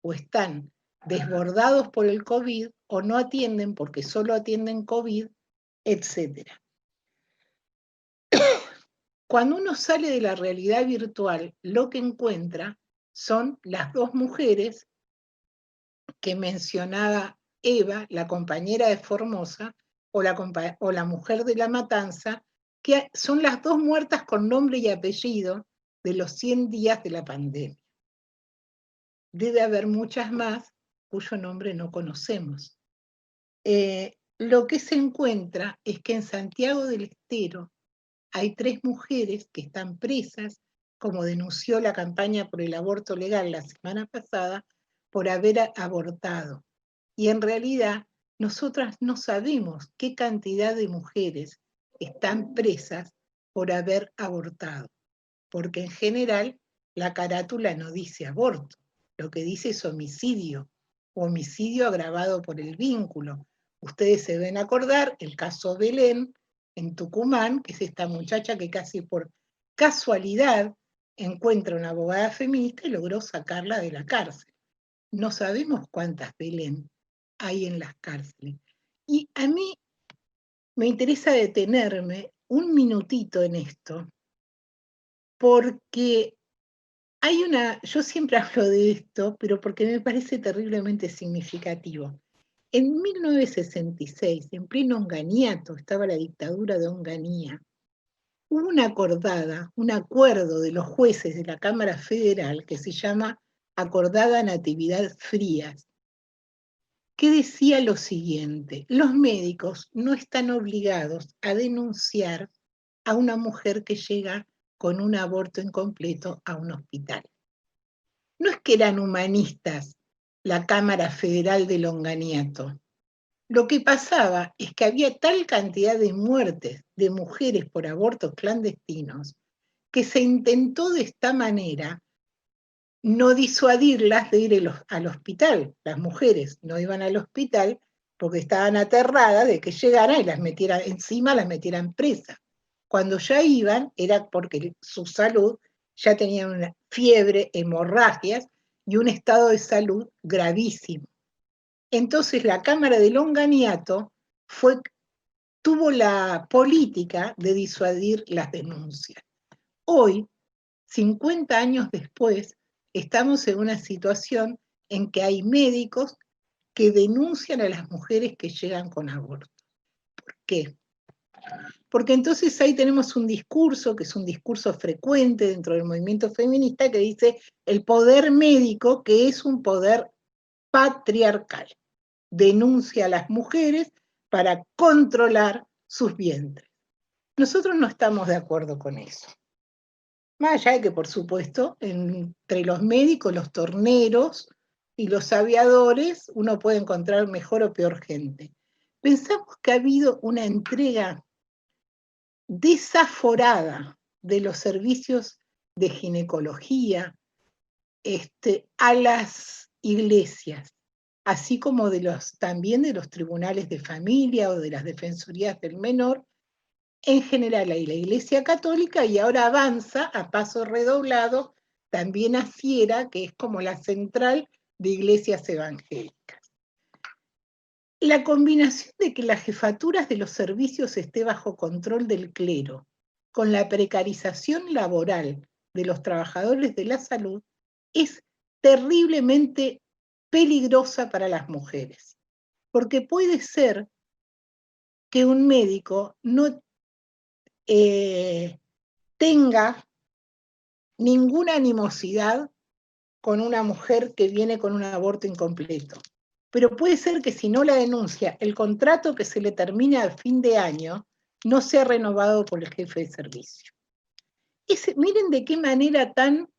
o están desbordados por el COVID o no atienden porque solo atienden COVID, etc. Cuando uno sale de la realidad virtual, lo que encuentra son las 2 mujeres que mencionaba Eva, la compañera de Formosa, o la mujer de La Matanza, que son las 2 muertas con nombre y apellido de los 100 días de la pandemia. Debe haber muchas más cuyo nombre no conocemos. Lo que se encuentra es que en Santiago del Estero hay 3 mujeres que están presas, como denunció la campaña por el aborto legal la semana pasada, por haber abortado. Y en realidad, nosotras no sabemos qué cantidad de mujeres están presas por haber abortado, porque en general la carátula no dice aborto, lo que dice es homicidio homicidio agravado por el vínculo. Ustedes se deben acordar el caso Belén en Tucumán, que es esta muchacha que casi por casualidad encuentra una abogada feminista y logró sacarla de la cárcel. No sabemos cuántas Belén hay en las cárceles. Y a mí me interesa detenerme un minutito en esto, porque yo siempre hablo de esto, pero porque me parece terriblemente significativo. En 1966, en pleno Onganiato, estaba la dictadura de Onganía, hubo una acordada, un acuerdo de los jueces de la Cámara Federal que se llama Acordada Natividad Frías, que decía lo siguiente: los médicos no están obligados a denunciar a una mujer que llega con un aborto incompleto a un hospital. No es que eran humanistas la Cámara Federal de Onganiato. Lo que pasaba es que había tal cantidad de muertes de mujeres por abortos clandestinos que se intentó de esta manera no disuadirlas de ir al hospital. Las mujeres no iban al hospital porque estaban aterradas de que llegaran y las metieran encima, las metieran presas. Cuando ya iban era porque su salud ya tenían una fiebre, hemorragias y un estado de salud gravísimo. Entonces la Cámara de Onganiato tuvo la política de disuadir las denuncias. Hoy, 50 años después, estamos en una situación en que hay médicos que denuncian a las mujeres que llegan con aborto. ¿Por qué? Porque entonces ahí tenemos un discurso, que es un discurso frecuente dentro del movimiento feminista, que dice el poder médico, que es un poder patriarcal. Denuncia a las mujeres para controlar sus vientres. Nosotros no estamos de acuerdo con eso. Más allá de que, por supuesto, entre los médicos, los torneros y los aviadores, uno puede encontrar mejor o peor gente. Pensamos que ha habido una entrega desaforada de los servicios de ginecología a las iglesias, así como también de los tribunales de familia o de las defensorías del menor, en general hay la Iglesia Católica y ahora avanza a paso redoblado también a Fiera, que es como la central de iglesias evangélicas. La combinación de que las jefaturas de los servicios esté bajo control del clero, con la precarización laboral de los trabajadores de la salud, es terriblemente peligrosa para las mujeres, porque puede ser que un médico no tenga ninguna animosidad con una mujer que viene con un aborto incompleto. Pero puede ser que si no la denuncia, el contrato que se le termina a fin de año no sea renovado por el jefe de servicio. Miren de qué manera tan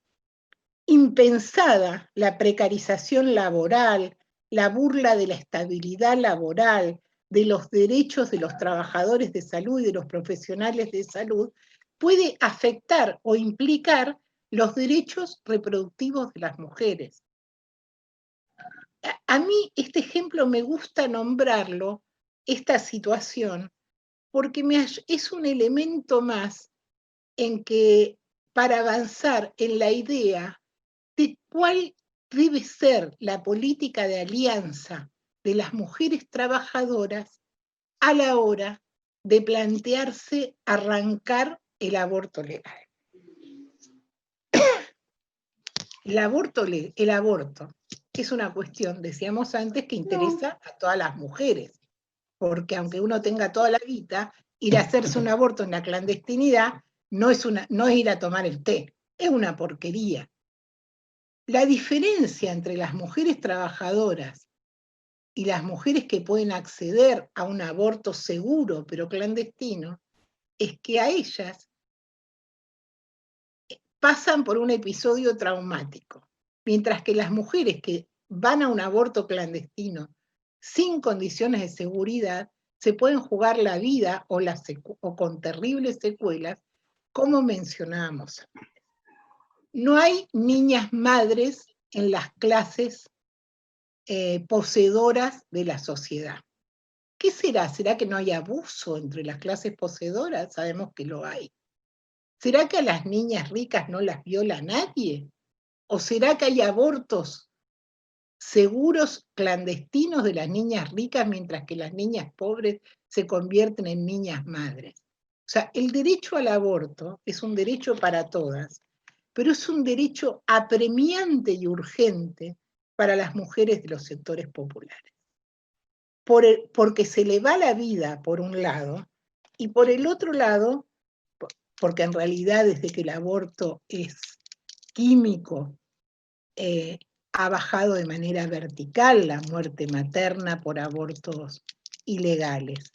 impensada la precarización laboral, la burla de la estabilidad laboral, de los derechos de los trabajadores de salud y de los profesionales de salud, puede afectar o implicar los derechos reproductivos de las mujeres. A mí este ejemplo me gusta nombrarlo, esta situación, porque es un elemento más en que para avanzar en la idea de cuál debe ser la política de alianza de las mujeres trabajadoras a la hora de plantearse arrancar el aborto legal. El aborto es una cuestión, decíamos antes, que interesa a todas las mujeres, porque aunque uno tenga toda la vida, ir a hacerse un aborto en la clandestinidad no es ir a tomar el té, es una porquería. La diferencia entre las mujeres trabajadoras y las mujeres que pueden acceder a un aborto seguro pero clandestino es que a ellas pasan por un episodio traumático, mientras que las mujeres que van a un aborto clandestino sin condiciones de seguridad se pueden jugar la vida o con terribles secuelas, como mencionábamos. No hay niñas madres en las clases poseedoras de la sociedad. ¿Qué será? ¿Será que no hay abuso entre las clases poseedoras? Sabemos que lo hay. ¿Será que a las niñas ricas no las viola nadie? ¿O será que hay abortos seguros clandestinos de las niñas ricas mientras que las niñas pobres se convierten en niñas madres? O sea, el derecho al aborto es un derecho para todas, pero es un derecho apremiante y urgente para las mujeres de los sectores populares. Porque se le va la vida por un lado, y por el otro lado, porque en realidad desde que el aborto es químico, ha bajado de manera vertical la muerte materna por abortos ilegales.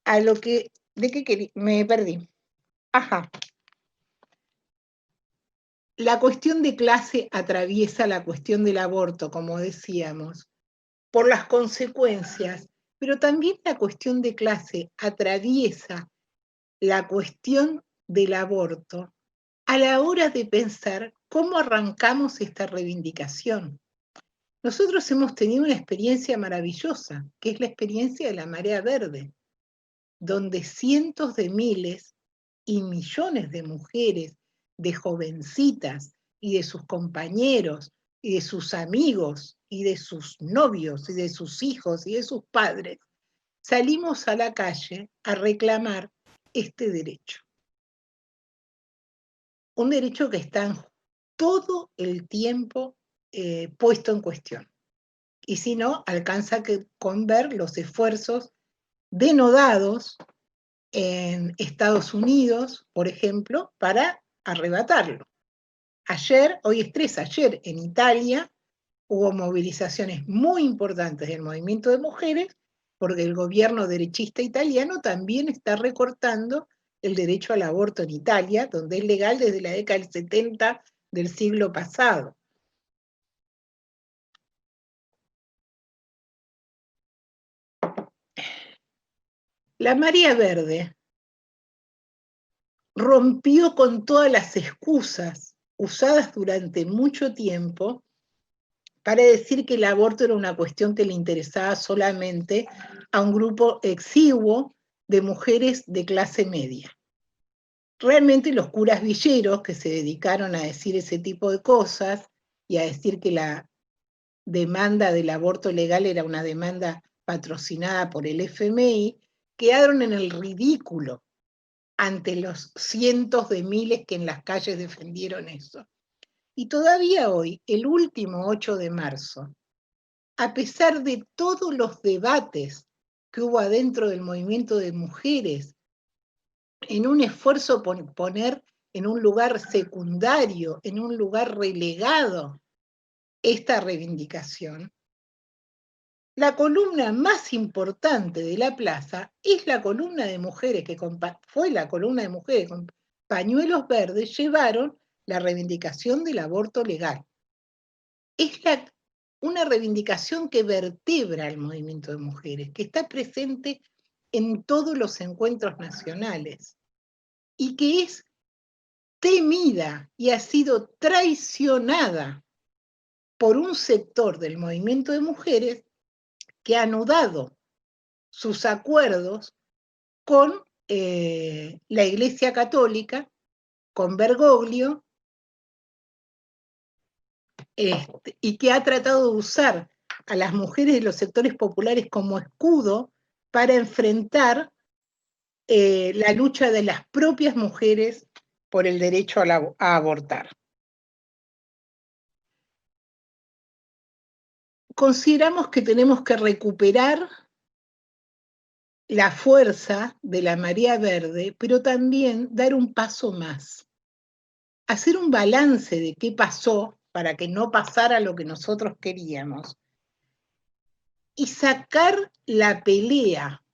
A lo que, ¿de qué quería? Me perdí. Ajá. La cuestión de clase atraviesa la cuestión del aborto, como decíamos, por las consecuencias, pero también la cuestión de clase atraviesa la cuestión del aborto a la hora de pensar cómo arrancamos esta reivindicación. Nosotros hemos tenido una experiencia maravillosa, que es la experiencia de la marea verde, donde cientos de miles y millones de mujeres, de jovencitas y de sus compañeros y de sus amigos y de sus novios y de sus hijos y de sus padres, salimos a la calle a reclamar este derecho. Un derecho que está todo el tiempo puesto en cuestión. Y si no, alcanza con ver los esfuerzos denodados en Estados Unidos, por ejemplo, para arrebatarlo. Hoy es 3, ayer en Italia hubo movilizaciones muy importantes del movimiento de mujeres porque el gobierno derechista italiano también está recortando el derecho al aborto en Italia, donde es legal desde la década del 70 del siglo pasado. La marea verde rompió con todas las excusas usadas durante mucho tiempo para decir que el aborto era una cuestión que le interesaba solamente a un grupo exiguo de mujeres de clase media. Realmente los curas villeros que se dedicaron a decir ese tipo de cosas y a decir que la demanda del aborto legal era una demanda patrocinada por el FMI, quedaron en el ridículo ante los cientos de miles que en las calles defendieron eso. Y todavía hoy, el último 8 de marzo, a pesar de todos los debates que hubo adentro del movimiento de mujeres, en un esfuerzo por poner en un lugar secundario, en un lugar relegado, esta reivindicación, la columna más importante de la plaza es la columna de mujeres, fue la columna de mujeres con pañuelos verdes, llevaron la reivindicación del aborto legal. Es una reivindicación que vertebra el movimiento de mujeres, que está presente en todos los encuentros nacionales y que es temida y ha sido traicionada por un sector del movimiento de mujeres que ha anudado sus acuerdos con la Iglesia Católica, con Bergoglio, y que ha tratado de usar a las mujeres de los sectores populares como escudo para enfrentar la lucha de las propias mujeres por el derecho a abortar. Consideramos que tenemos que recuperar la fuerza de la marea verde, pero también dar un paso más. Hacer un balance de qué pasó para que no pasara lo que nosotros queríamos. Y sacar la pelea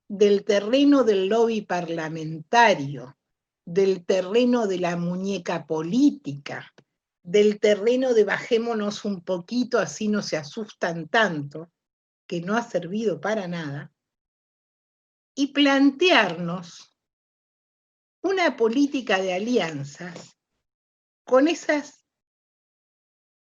del terreno del lobby parlamentario, del terreno de la muñeca política, del terreno de bajémonos un poquito así no se asustan tanto, que no ha servido para nada, y plantearnos una política de alianzas con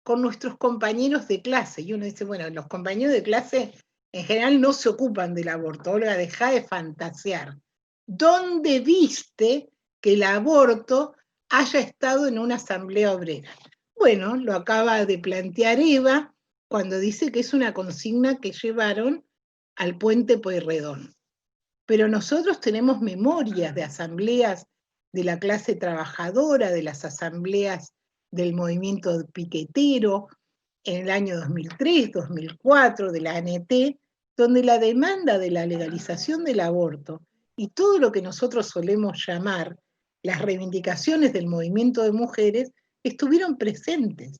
con nuestros compañeros de clase. Y uno dice, bueno, los compañeros de clase en general no se ocupan del aborto. Olga, dejá de fantasear. ¿Dónde viste que el aborto haya estado en una asamblea obrera? Bueno, lo acaba de plantear Eva cuando dice que es una consigna que llevaron al puente Pueyrredón. Pero nosotros tenemos memorias de asambleas de la clase trabajadora, de las asambleas del movimiento piquetero en el año 2003, 2004, de la ANT, donde la demanda de la legalización del aborto y todo lo que nosotros solemos llamar las reivindicaciones del movimiento de mujeres estuvieron presentes.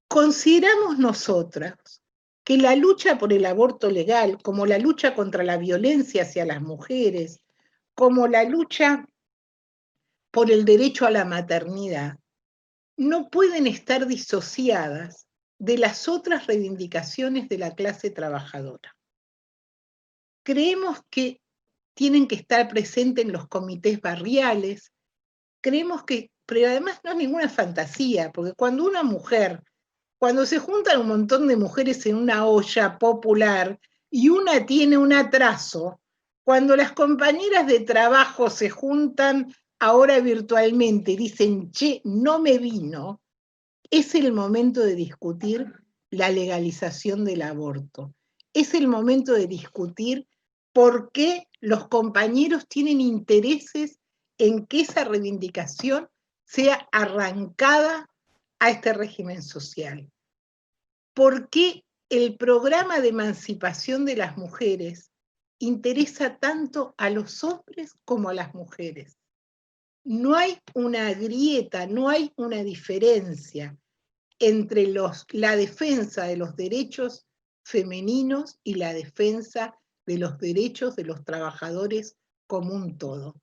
Consideramos nosotras que la lucha por el aborto legal, como la lucha contra la violencia hacia las mujeres, como la lucha por el derecho a la maternidad, no pueden estar disociadas de las otras reivindicaciones de la clase trabajadora. Creemos que tienen que estar presentes en los comités barriales, creemos que, pero además no es ninguna fantasía, porque cuando se juntan un montón de mujeres en una olla popular y una tiene un atraso, cuando las compañeras de trabajo se juntan ahora virtualmente y dicen, che, no me vino, es el momento de discutir la legalización del aborto. Es el momento de discutir por qué los compañeros tienen intereses en que esa reivindicación sea arrancada a este régimen social. ¿Por qué el programa de emancipación de las mujeres interesa tanto a los hombres como a las mujeres? No hay una grieta, no hay una diferencia entre la defensa de los derechos femeninos y la defensa de los derechos de los trabajadores como un todo.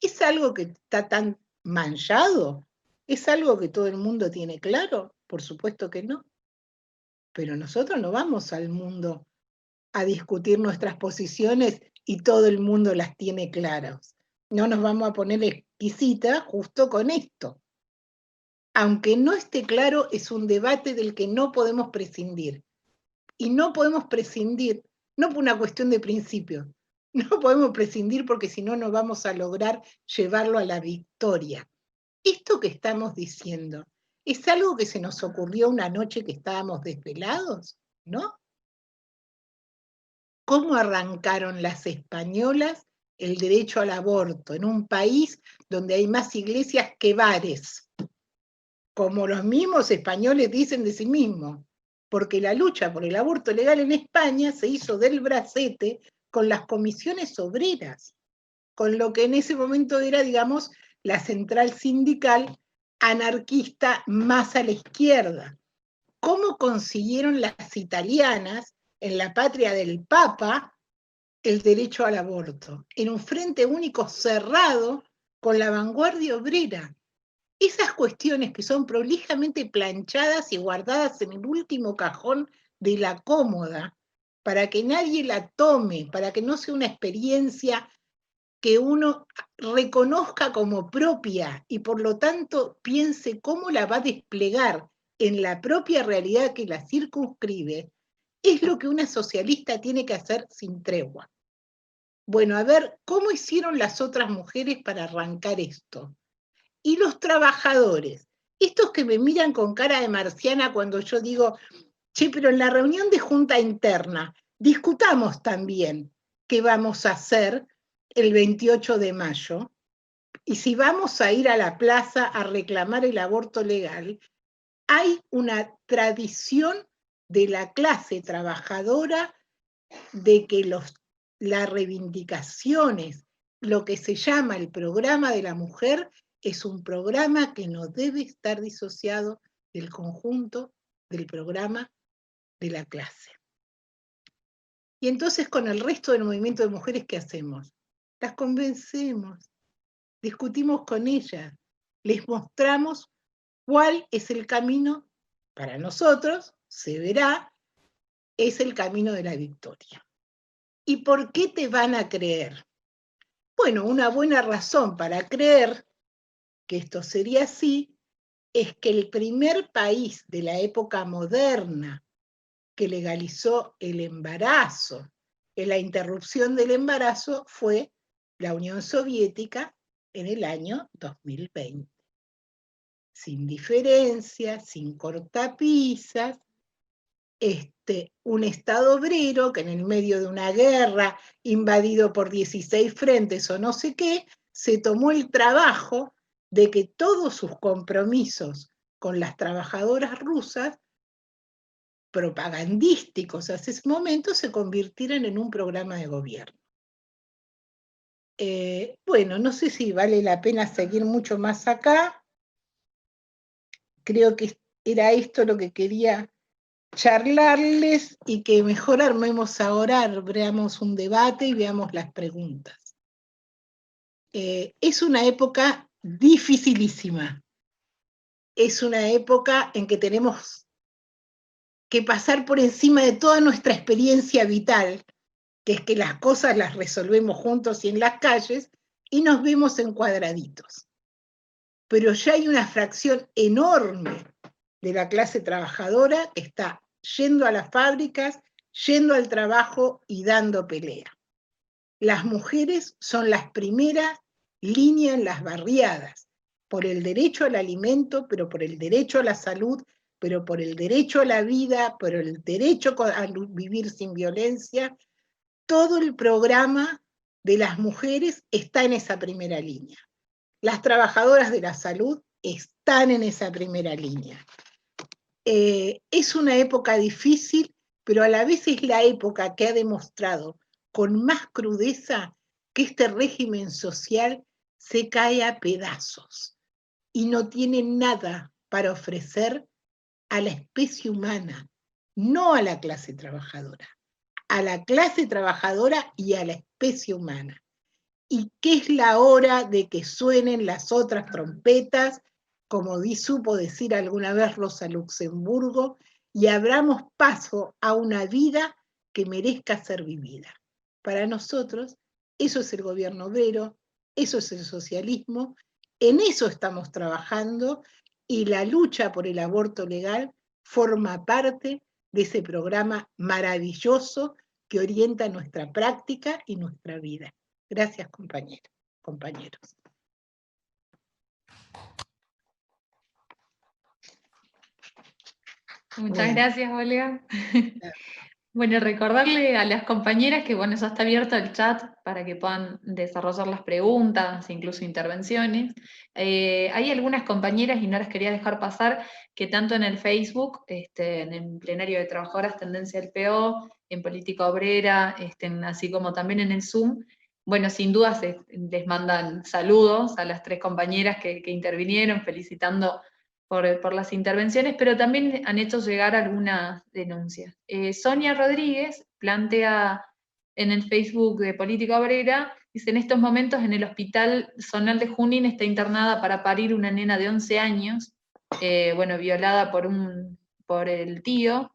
¿Es algo que está tan manchado? ¿Es algo que todo el mundo tiene claro? Por supuesto que no. Pero nosotros no vamos al mundo a discutir nuestras posiciones y todo el mundo las tiene claras. No nos vamos a poner exquisitas justo con esto. Aunque no esté claro, es un debate del que no podemos prescindir. Y no podemos prescindir, no por una cuestión de principio, no podemos prescindir porque si no, no vamos a lograr llevarlo a la victoria. Esto que estamos diciendo, ¿es algo que se nos ocurrió una noche que estábamos desvelados? ¿No? ¿Cómo arrancaron las españolas el derecho al aborto en un país donde hay más iglesias que bares? Como los mismos españoles dicen de sí mismos, porque la lucha por el aborto legal en España se hizo del bracete con las comisiones obreras, con lo que en ese momento era, digamos, la central sindical anarquista más a la izquierda. ¿Cómo consiguieron las italianas, en la patria del Papa, el derecho al aborto? En un frente único cerrado con la vanguardia obrera. Esas cuestiones que son prolijamente planchadas y guardadas en el último cajón de la cómoda, para que nadie la tome, para que no sea una experiencia que uno reconozca como propia y por lo tanto piense cómo la va a desplegar en la propia realidad que la circunscribe, es lo que una socialista tiene que hacer sin tregua. Bueno, a ver, ¿cómo hicieron las otras mujeres para arrancar esto? Y los trabajadores, estos que me miran con cara de marciana cuando yo digo, che, pero en la reunión de junta interna, discutamos también qué vamos a hacer el 28 de mayo, y si vamos a ir a la plaza a reclamar el aborto legal, hay una tradición de la clase trabajadora de que las reivindicaciones, lo que se llama el programa de la mujer, es un programa que no debe estar disociado del conjunto del programa de la clase. Y entonces con el resto del movimiento de mujeres, ¿qué hacemos? Las convencemos, discutimos con ellas, les mostramos cuál es el camino, para nosotros, se verá, es el camino de la victoria. ¿Y por qué te van a creer? Bueno, una buena razón para creer que esto sería así es que el primer país de la época moderna que legalizó el embarazo, la interrupción del embarazo, fue la Unión Soviética en el año 2020. Sin diferencia, sin cortapisas, un Estado obrero que en el medio de una guerra, invadido por 16 frentes o no sé qué, se tomó el trabajo de que todos sus compromisos con las trabajadoras rusas, propagandísticos hasta ese momento, se convirtieran en un programa de gobierno. Bueno, no sé si vale la pena seguir mucho más acá. Creo que era esto lo que quería charlarles, y que mejor armemos ahora, veamos un debate y veamos las preguntas. Es una época dificilísima. Es una época en que tenemos que pasar por encima de toda nuestra experiencia vital, que es que las cosas las resolvemos juntos y en las calles, y nos vemos en cuadraditos. Pero ya hay una fracción enorme de la clase trabajadora que está yendo a las fábricas, yendo al trabajo y dando pelea. Las mujeres son las primeras líneas en las barriadas, por el derecho al alimento, pero por el derecho a la salud, pero por el derecho a la vida, por el derecho a vivir sin violencia. Todo el programa de las mujeres está en esa primera línea. Las trabajadoras de la salud están en esa primera línea. Es una época difícil, pero a la vez es la época que ha demostrado con más crudeza que este régimen social se cae a pedazos y no tiene nada para ofrecer a la especie humana, no a la clase trabajadora, a la clase trabajadora y a la especie humana. Y que es la hora de que suenen las otras trompetas, como supo decir alguna vez Rosa Luxemburgo, y abramos paso a una vida que merezca ser vivida. Para nosotros, eso es el gobierno obrero, eso es el socialismo, en eso estamos trabajando, y la lucha por el aborto legal forma parte de ese programa maravilloso que orienta nuestra práctica y nuestra vida. Gracias, compañeros. Muchas gracias, Olga. Bueno, recordarle a las compañeras que, bueno, ya está abierto el chat para que puedan desarrollar las preguntas, incluso intervenciones. Hay algunas compañeras, y no las quería dejar pasar, que tanto en el Facebook, en el Plenario de Trabajadoras Tendencia del PO, en Política Obrera, así como también en el Zoom, bueno, sin duda les mandan saludos a las tres compañeras que intervinieron, felicitando por las intervenciones, pero también han hecho llegar algunas denuncias. Sonia Rodríguez plantea en el Facebook de Política Obrera, dice: en estos momentos en el Hospital Zonal de Junín está internada para parir una nena de 11 años, bueno, violada por el tío.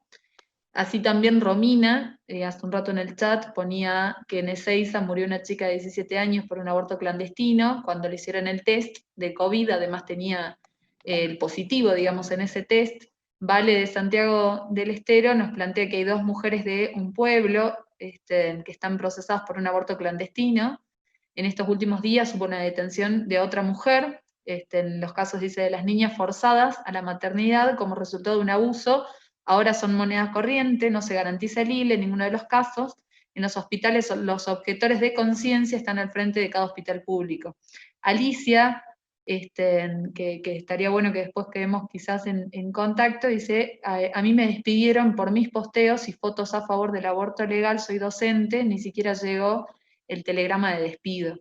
Así también Romina, hace un rato en el chat, ponía que en Ezeiza murió una chica de 17 años por un aborto clandestino. Cuando le hicieron el test de COVID, además tenía el positivo, digamos, en ese test. Vale de Santiago del Estero nos plantea que hay dos mujeres de un pueblo que están procesadas por un aborto clandestino. En estos últimos días hubo una detención de otra mujer, en los casos, dice, de las niñas forzadas a la maternidad como resultado de un abuso. Ahora son moneda corriente, no se garantiza el ILE en ninguno de los casos. En los hospitales los objetores de conciencia están al frente de cada hospital público. Alicia, que estaría bueno que después quedemos quizás en contacto, dice: a mí me despidieron por mis posteos y fotos a favor del aborto legal, soy docente, ni siquiera llegó el telegrama de despido.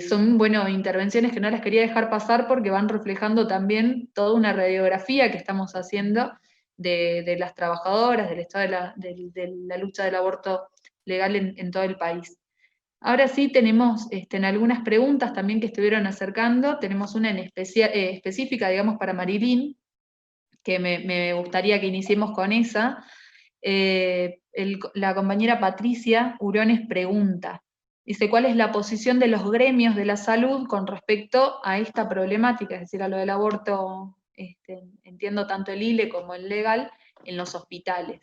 Son, bueno, intervenciones que no las quería dejar pasar porque van reflejando también toda una radiografía que estamos haciendo de las trabajadoras, del estado de la lucha del aborto legal en todo el país. Ahora sí tenemos en algunas preguntas también que estuvieron acercando. Tenemos una específica, digamos, para Marilyn, que me gustaría que iniciemos con esa. La compañera Patricia Urones pregunta: Dice, ¿cuál es la posición de los gremios de la salud con respecto a esta problemática? Es decir, a lo del aborto, entiendo tanto el ILE como el legal, en los hospitales.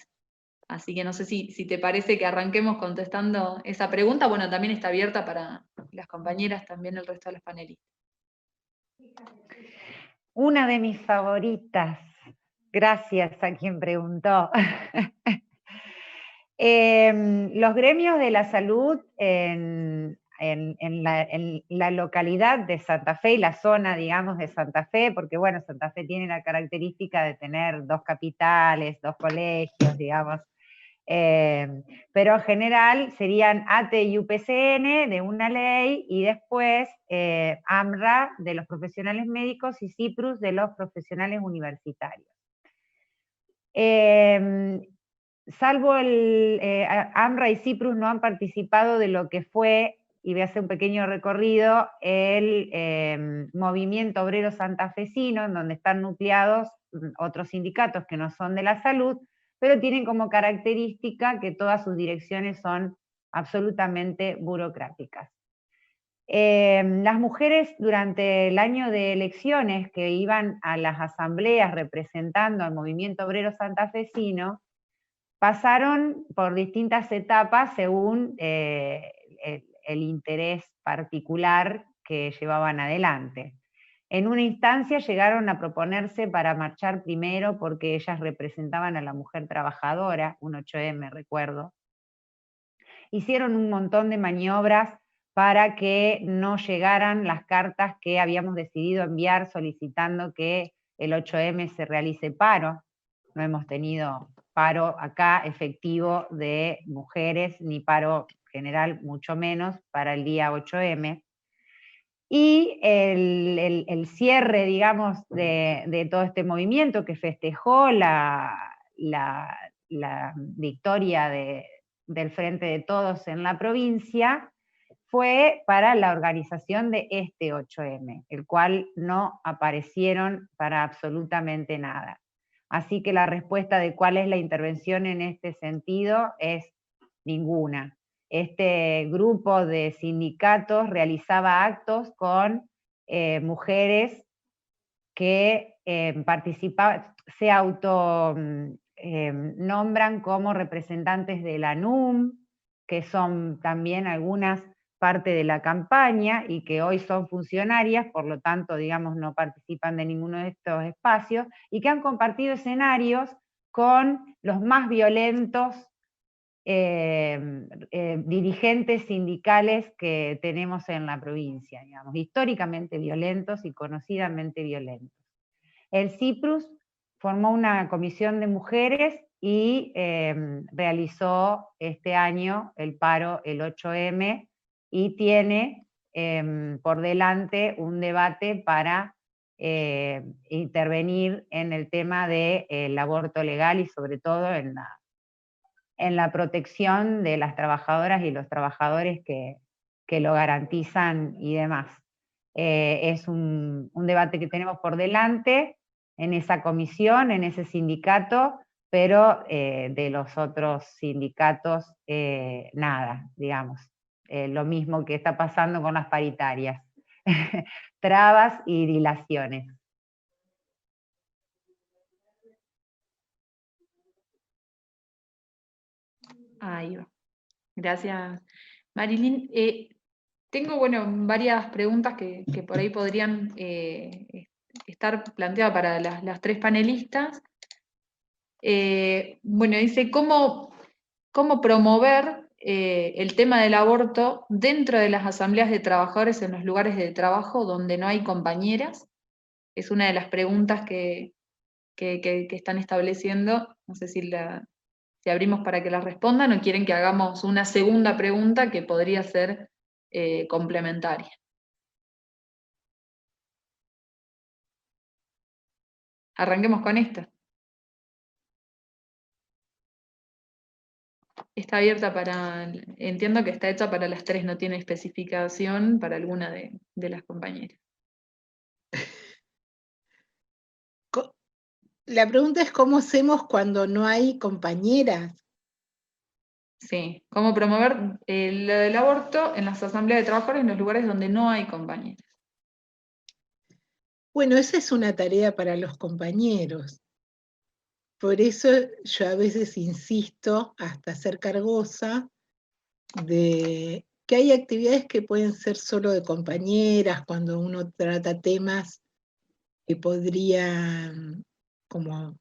Así que no sé si te parece que arranquemos contestando esa pregunta. Bueno, también está abierta para las compañeras, también el resto de los panelistas. Una de mis favoritas, gracias a quien preguntó. Los gremios de la salud en la localidad de Santa Fe y la zona, digamos, de Santa Fe, porque bueno, Santa Fe tiene la característica de tener 2 capitales, 2 colegios, digamos, pero en general serían ATE y UPCN de una ley, y después AMRA de los profesionales médicos y CIPRUS de los profesionales universitarios. Salvo AMRA y CIPRUS no han participado de lo que fue, y voy a hacer un pequeño recorrido, el movimiento obrero santafesino, en donde están nucleados otros sindicatos que no son de la salud, pero tienen como característica que todas sus direcciones son absolutamente burocráticas. Las mujeres durante el año de elecciones que iban a las asambleas representando al movimiento obrero santafesino, pasaron por distintas etapas según el interés particular que llevaban adelante. En una instancia llegaron a proponerse para marchar primero porque ellas representaban a la mujer trabajadora, un 8M recuerdo. Hicieron un montón de maniobras para que no llegaran las cartas que habíamos decidido enviar solicitando que el 8M se realice paro. No hemos tenido paro acá efectivo de mujeres, ni paro general, mucho menos, para el día 8M. Y el cierre, digamos, de todo este movimiento que festejó la victoria del Frente de Todos en la provincia, fue para la organización de este 8M, el cual no aparecieron para absolutamente nada. Así que la respuesta de cuál es la intervención en este sentido es ninguna. Este grupo de sindicatos realizaba actos con mujeres que participaban, se autonombran como representantes de la NUM, que son también algunas parte de la campaña y que hoy son funcionarias, por lo tanto, digamos, no participan de ninguno de estos espacios, y que han compartido escenarios con los más violentos dirigentes sindicales que tenemos en la provincia, digamos, históricamente violentos y conocidamente violentos. El CIPRUS formó una comisión de mujeres y realizó este año el paro, el 8M, y tiene por delante un debate para intervenir en el tema del aborto legal y sobre todo en la protección de las trabajadoras y los trabajadores que lo garantizan y demás. Es un debate que tenemos por delante en esa comisión, en ese sindicato, pero de los otros sindicatos nada, digamos. Lo mismo que está pasando con las paritarias. Trabas y dilaciones. Ahí va. Gracias, Marilyn. Tengo, bueno, varias preguntas que por ahí podrían estar planteadas para las 3 panelistas. Bueno, dice, ¿cómo promover el tema del aborto dentro de las asambleas de trabajadores en los lugares de trabajo donde no hay compañeras? Es una de las preguntas que están estableciendo. No sé si abrimos para que la respondan o quieren que hagamos una segunda pregunta que podría ser complementaria. Arranquemos con esta. Está abierta entiendo que está hecha para las 3, no tiene especificación para alguna de las compañeras. La pregunta es cómo hacemos cuando no hay compañeras. Sí, cómo promover el aborto en las asambleas de trabajadores en los lugares donde no hay compañeros. Bueno, esa es una tarea para los compañeros. Por eso yo a veces insisto, hasta ser cargosa, de que hay actividades que pueden ser solo de compañeras, cuando uno trata temas que podrían, como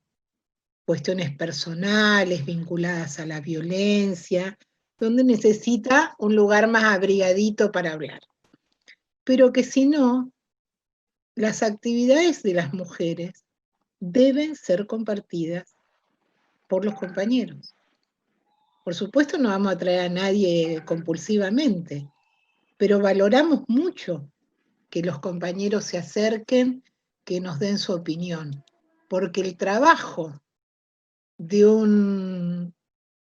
cuestiones personales vinculadas a la violencia, donde necesita un lugar más abrigadito para hablar. Pero que si no, las actividades de las mujeres deben ser compartidas por los compañeros. Por supuesto no vamos a traer a nadie compulsivamente, pero valoramos mucho que los compañeros se acerquen, que nos den su opinión, porque el trabajo de un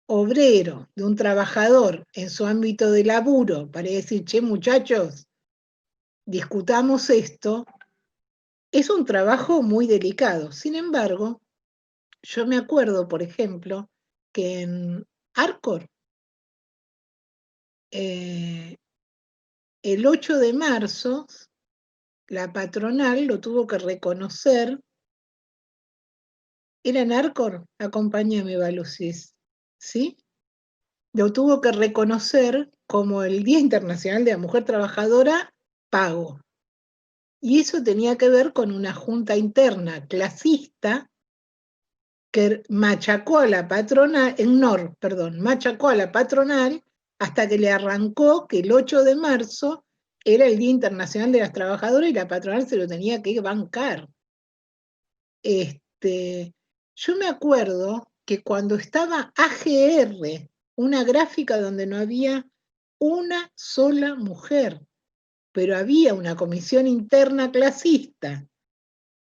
obrero, de un trabajador en su ámbito de laburo, para decir, che muchachos, discutamos esto, es un trabajo muy delicado. Sin embargo, yo me acuerdo, por ejemplo, que en Arcor, el 8 de marzo, la patronal lo tuvo que reconocer. ¿Era en Arcor? Acompáñame, Balucis, ¿sí? Lo tuvo que reconocer como el Día Internacional de la Mujer Trabajadora pago. Y eso tenía que ver con una junta interna clasista que machacó a la patronal, machacó a la patronal hasta que le arrancó que el 8 de marzo era el Día Internacional de las Trabajadoras y la patronal se lo tenía que bancar. Yo me acuerdo que cuando estaba AGR, una gráfica donde no había una sola mujer, pero había una comisión interna clasista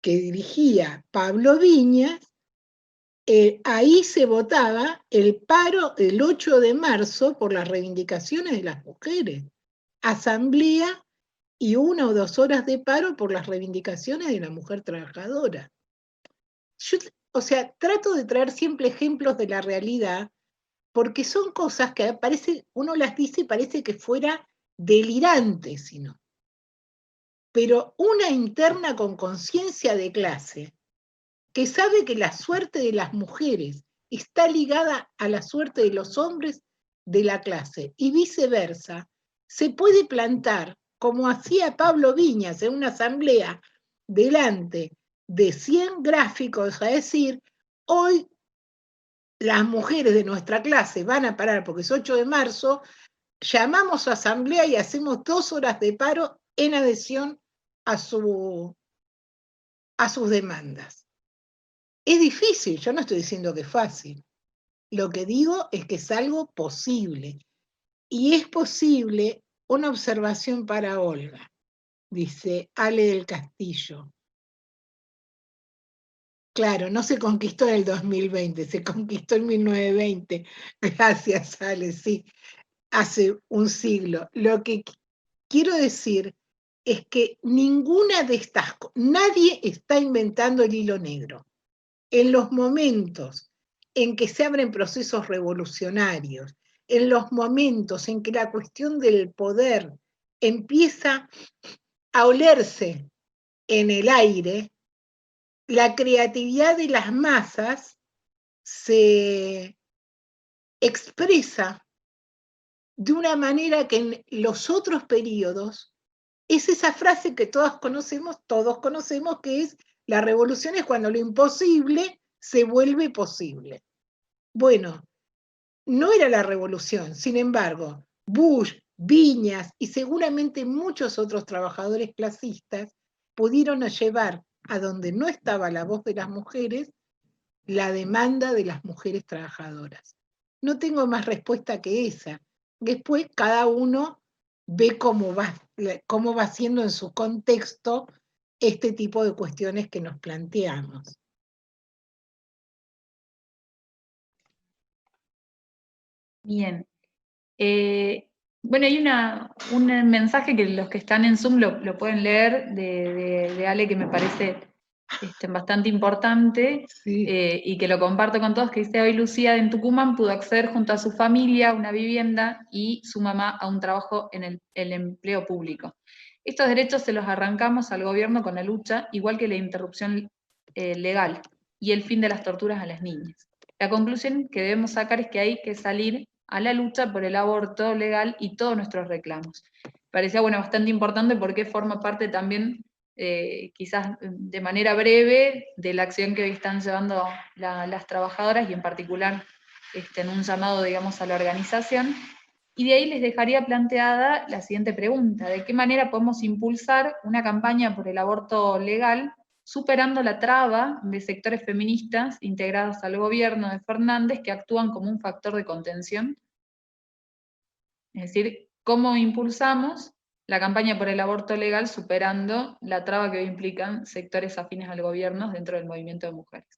que dirigía Pablo Viñas, ahí se votaba el paro el 8 de marzo por las reivindicaciones de las mujeres. Asamblea y 1 o 2 horas de paro por las reivindicaciones de la mujer trabajadora. Yo, trato de traer siempre ejemplos de la realidad, porque son cosas que uno las dice y parece que fuera delirante, sino. Pero una interna con conciencia de clase, que sabe que la suerte de las mujeres está ligada a la suerte de los hombres de la clase y viceversa, se puede plantar, como hacía Pablo Viñas en una asamblea delante de 100 gráficos, a decir, hoy las mujeres de nuestra clase van a parar porque es 8 de marzo, llamamos a asamblea y hacemos 2 horas de paro en adhesión a sus demandas. Es difícil, yo no estoy diciendo que es fácil. Lo que digo es que es algo posible. Y es posible una observación para Olga, dice Ale del Castillo. Claro, no se conquistó en el 2020, se conquistó en 1920. Gracias, Ale, sí, hace un siglo. Lo que quiero decir es que ninguna de estas cosas, nadie está inventando el hilo negro. En los momentos en que se abren procesos revolucionarios, en los momentos en que la cuestión del poder empieza a olerse en el aire, la creatividad de las masas se expresa de una manera que en los otros periodos es esa frase que todos conocemos, que es la revolución es cuando lo imposible se vuelve posible. Bueno, no era la revolución, sin embargo, Bush, Viñas y seguramente muchos otros trabajadores clasistas pudieron llevar a donde no estaba la voz de las mujeres la demanda de las mujeres trabajadoras. No tengo más respuesta que esa. Después cada uno ve cómo va siendo en su contexto este tipo de cuestiones que nos planteamos. Bien. Bueno, hay un mensaje que los que están en Zoom lo pueden leer de Ale que me parece bastante importante, Sí. y que lo comparto con todos, que dice: hoy Lucía en Tucumán pudo acceder junto a su familia a una vivienda y su mamá a un trabajo en el empleo público. Estos derechos se los arrancamos al gobierno con la lucha, igual que la interrupción legal y el fin de las torturas a las niñas. La conclusión que debemos sacar es que hay que salir a la lucha por el aborto legal y todos nuestros reclamos. Parecía, bueno, bastante importante porque forma parte también, quizás de manera breve, de la acción que hoy están llevando las trabajadoras, y en particular en un llamado, digamos, a la organización. Y de ahí les dejaría planteada la siguiente pregunta: ¿de qué manera podemos impulsar una campaña por el aborto legal, superando la traba de sectores feministas integrados al gobierno de Fernández que actúan como un factor de contención? Es decir, ¿cómo impulsamos la campaña por el aborto legal superando la traba que hoy implican sectores afines al gobierno dentro del movimiento de mujeres?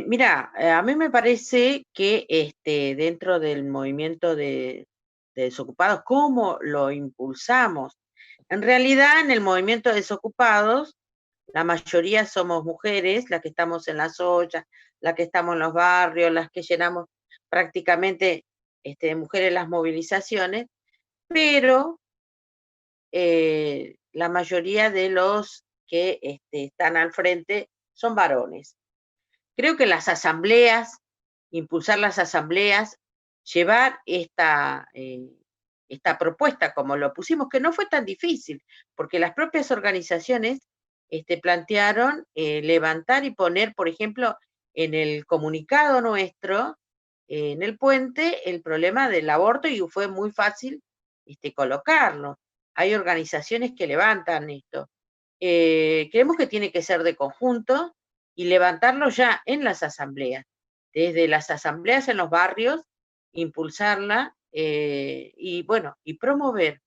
Mira, a mí me parece que dentro del movimiento de desocupados, ¿cómo lo impulsamos? En realidad, en el movimiento de desocupados, la mayoría somos mujeres, las que estamos en las ollas, las que estamos en los barrios, las que llenamos prácticamente mujeres las movilizaciones, pero la mayoría de los que están al frente son varones. Creo que las asambleas, impulsar las asambleas, llevar esta propuesta como lo pusimos, que no fue tan difícil, porque las propias organizaciones plantearon levantar y poner, por ejemplo, en el comunicado nuestro, en el puente, el problema del aborto, y fue muy fácil colocarlo. Hay organizaciones que levantan esto. Creemos que tiene que ser de conjunto y levantarlo ya en las asambleas, desde las asambleas en los barrios, impulsarla y bueno, y promover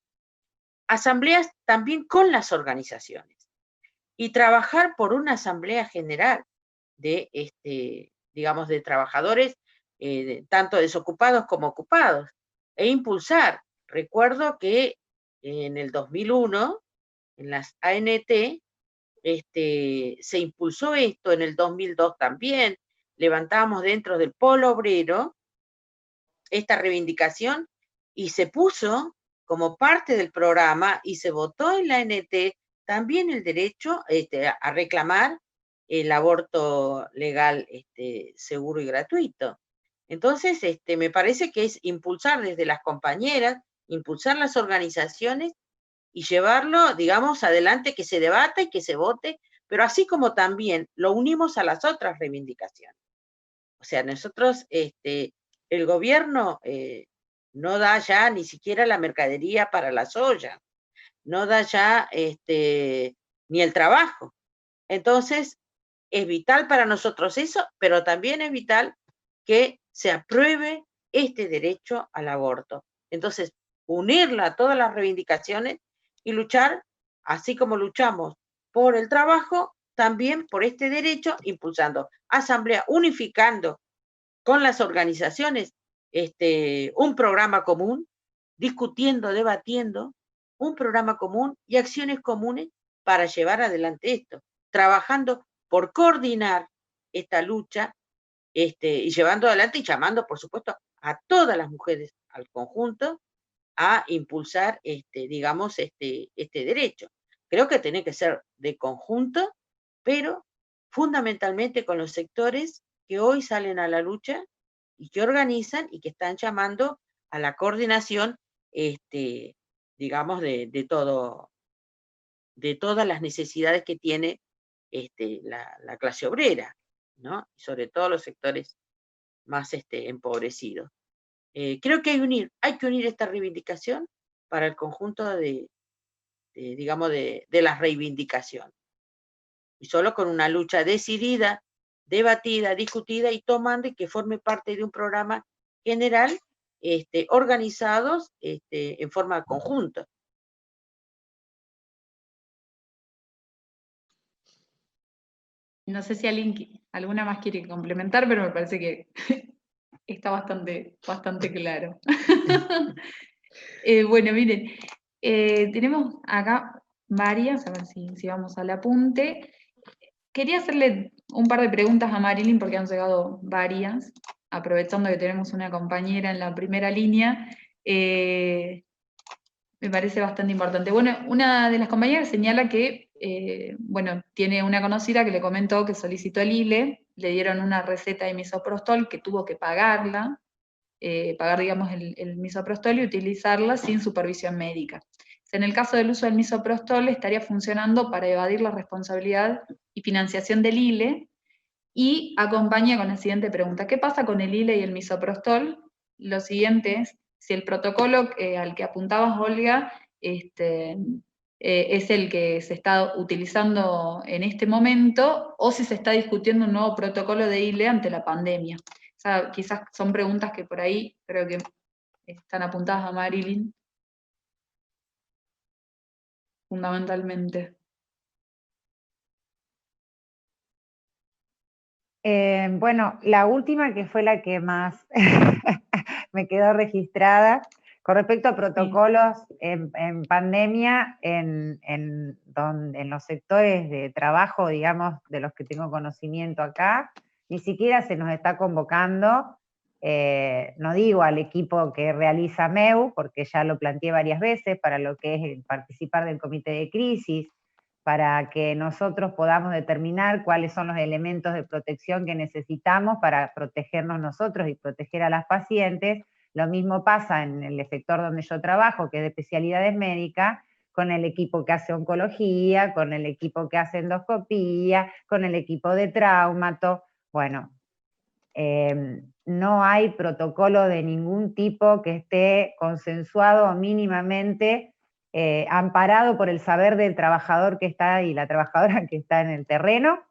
asambleas también con las organizaciones y trabajar por una asamblea general de, digamos, de trabajadores, tanto desocupados como ocupados, e impulsar. Recuerdo que en el 2001, en las ANT, se impulsó esto, en el 2002 también, levantamos dentro del polo obrero esta reivindicación y se puso como parte del programa y se votó en la ANT también el derecho a reclamar el aborto legal, seguro y gratuito. Entonces, me parece que es impulsar desde las compañeras, impulsar las organizaciones y llevarlo, digamos, adelante, que se debata y que se vote, pero así como también lo unimos a las otras reivindicaciones. O sea, nosotros, el gobierno no da ya ni siquiera la mercadería para la soya, no da ya ni el trabajo. Entonces, es vital para nosotros eso, pero también es vital que se apruebe este derecho al aborto. Entonces, unirla a todas las reivindicaciones y luchar, así como luchamos por el trabajo, también por este derecho, impulsando asamblea, unificando con las organizaciones un programa común, discutiendo, debatiendo, un programa común y acciones comunes para llevar adelante esto, trabajando por coordinar esta lucha y llevando adelante y llamando, por supuesto, a todas las mujeres al conjunto a impulsar, digamos, este derecho. Creo que tiene que ser de conjunto, pero fundamentalmente con los sectores que hoy salen a la lucha y que organizan y que están llamando a la coordinación, digamos, de todas las necesidades que tiene la clase obrera, ¿no? Y sobre todo los sectores más empobrecidos. Creo que hay que unir esta reivindicación para el conjunto digamos, de las reivindicaciones. Y solo con una lucha decidida, debatida, discutida y tomando y que forme parte de un programa general, organizados en forma conjunta. No sé si alguna más quiere complementar, pero me parece que está bastante claro. Bueno, miren, Tenemos acá varias, a ver si vamos al apunte. Quería hacerle un par de preguntas a Marilyn porque han llegado varias, aprovechando que tenemos una compañera en la primera línea. Me parece bastante importante. Bueno, una de las compañeras señala que, bueno, tiene una conocida que le comentó que solicitó el ILE, le dieron una receta de misoprostol que tuvo que pagarla, pagar, digamos, el misoprostol y utilizarla sin supervisión médica. En el caso del uso del misoprostol, estaría funcionando para evadir la responsabilidad y financiación del ILE, y acompaña con la siguiente pregunta: ¿qué pasa con el ILE y el misoprostol? Lo siguiente es, si el protocolo al que apuntabas, Olga, es el que se está utilizando en este momento, o si se está discutiendo un nuevo protocolo de ILE ante la pandemia. O sea, quizás son preguntas que por ahí creo que están apuntadas a Marilyn, fundamentalmente. Bueno, la última, que fue la que más me quedó registrada, con respecto a protocolos en pandemia, en los sectores de trabajo, digamos, de los que tengo conocimiento acá, ni siquiera se nos está convocando, no digo al equipo que realiza MEU, porque ya lo planteé varias veces, para lo que es el participar del comité de crisis, para que nosotros podamos determinar cuáles son los elementos de protección que necesitamos para protegernos nosotros y proteger a las pacientes. Lo mismo pasa en el sector donde yo trabajo, que es de especialidades médicas, con el equipo que hace oncología, con el equipo que hace endoscopía, con el equipo de traumato. Bueno, no hay protocolo de ningún tipo que esté consensuado mínimamente amparado por el saber del trabajador que está y la trabajadora que está en el terreno.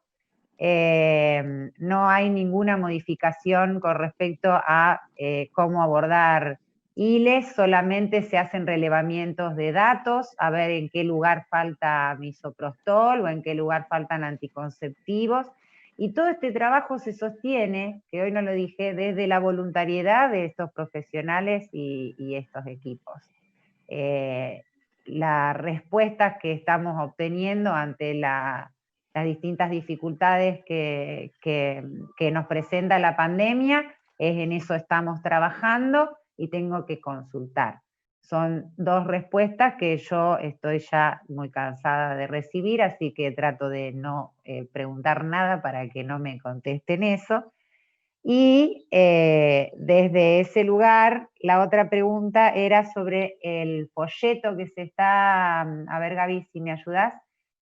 No hay ninguna modificación con respecto a cómo abordar ILES, solamente se hacen relevamientos de datos, a ver en qué lugar falta misoprostol o en qué lugar faltan anticonceptivos, y todo este trabajo se sostiene, que hoy no lo dije, desde la voluntariedad de estos profesionales y estos equipos. Las respuestas que estamos obteniendo ante las distintas dificultades que nos presenta la pandemia, en eso estamos trabajando y tengo que consultar. Son 2 respuestas que yo estoy ya muy cansada de recibir, así que trato de no preguntar nada para que no me contesten eso. Y desde ese lugar, la otra pregunta era sobre el folleto que se está, a ver Gaby, si me ayudás,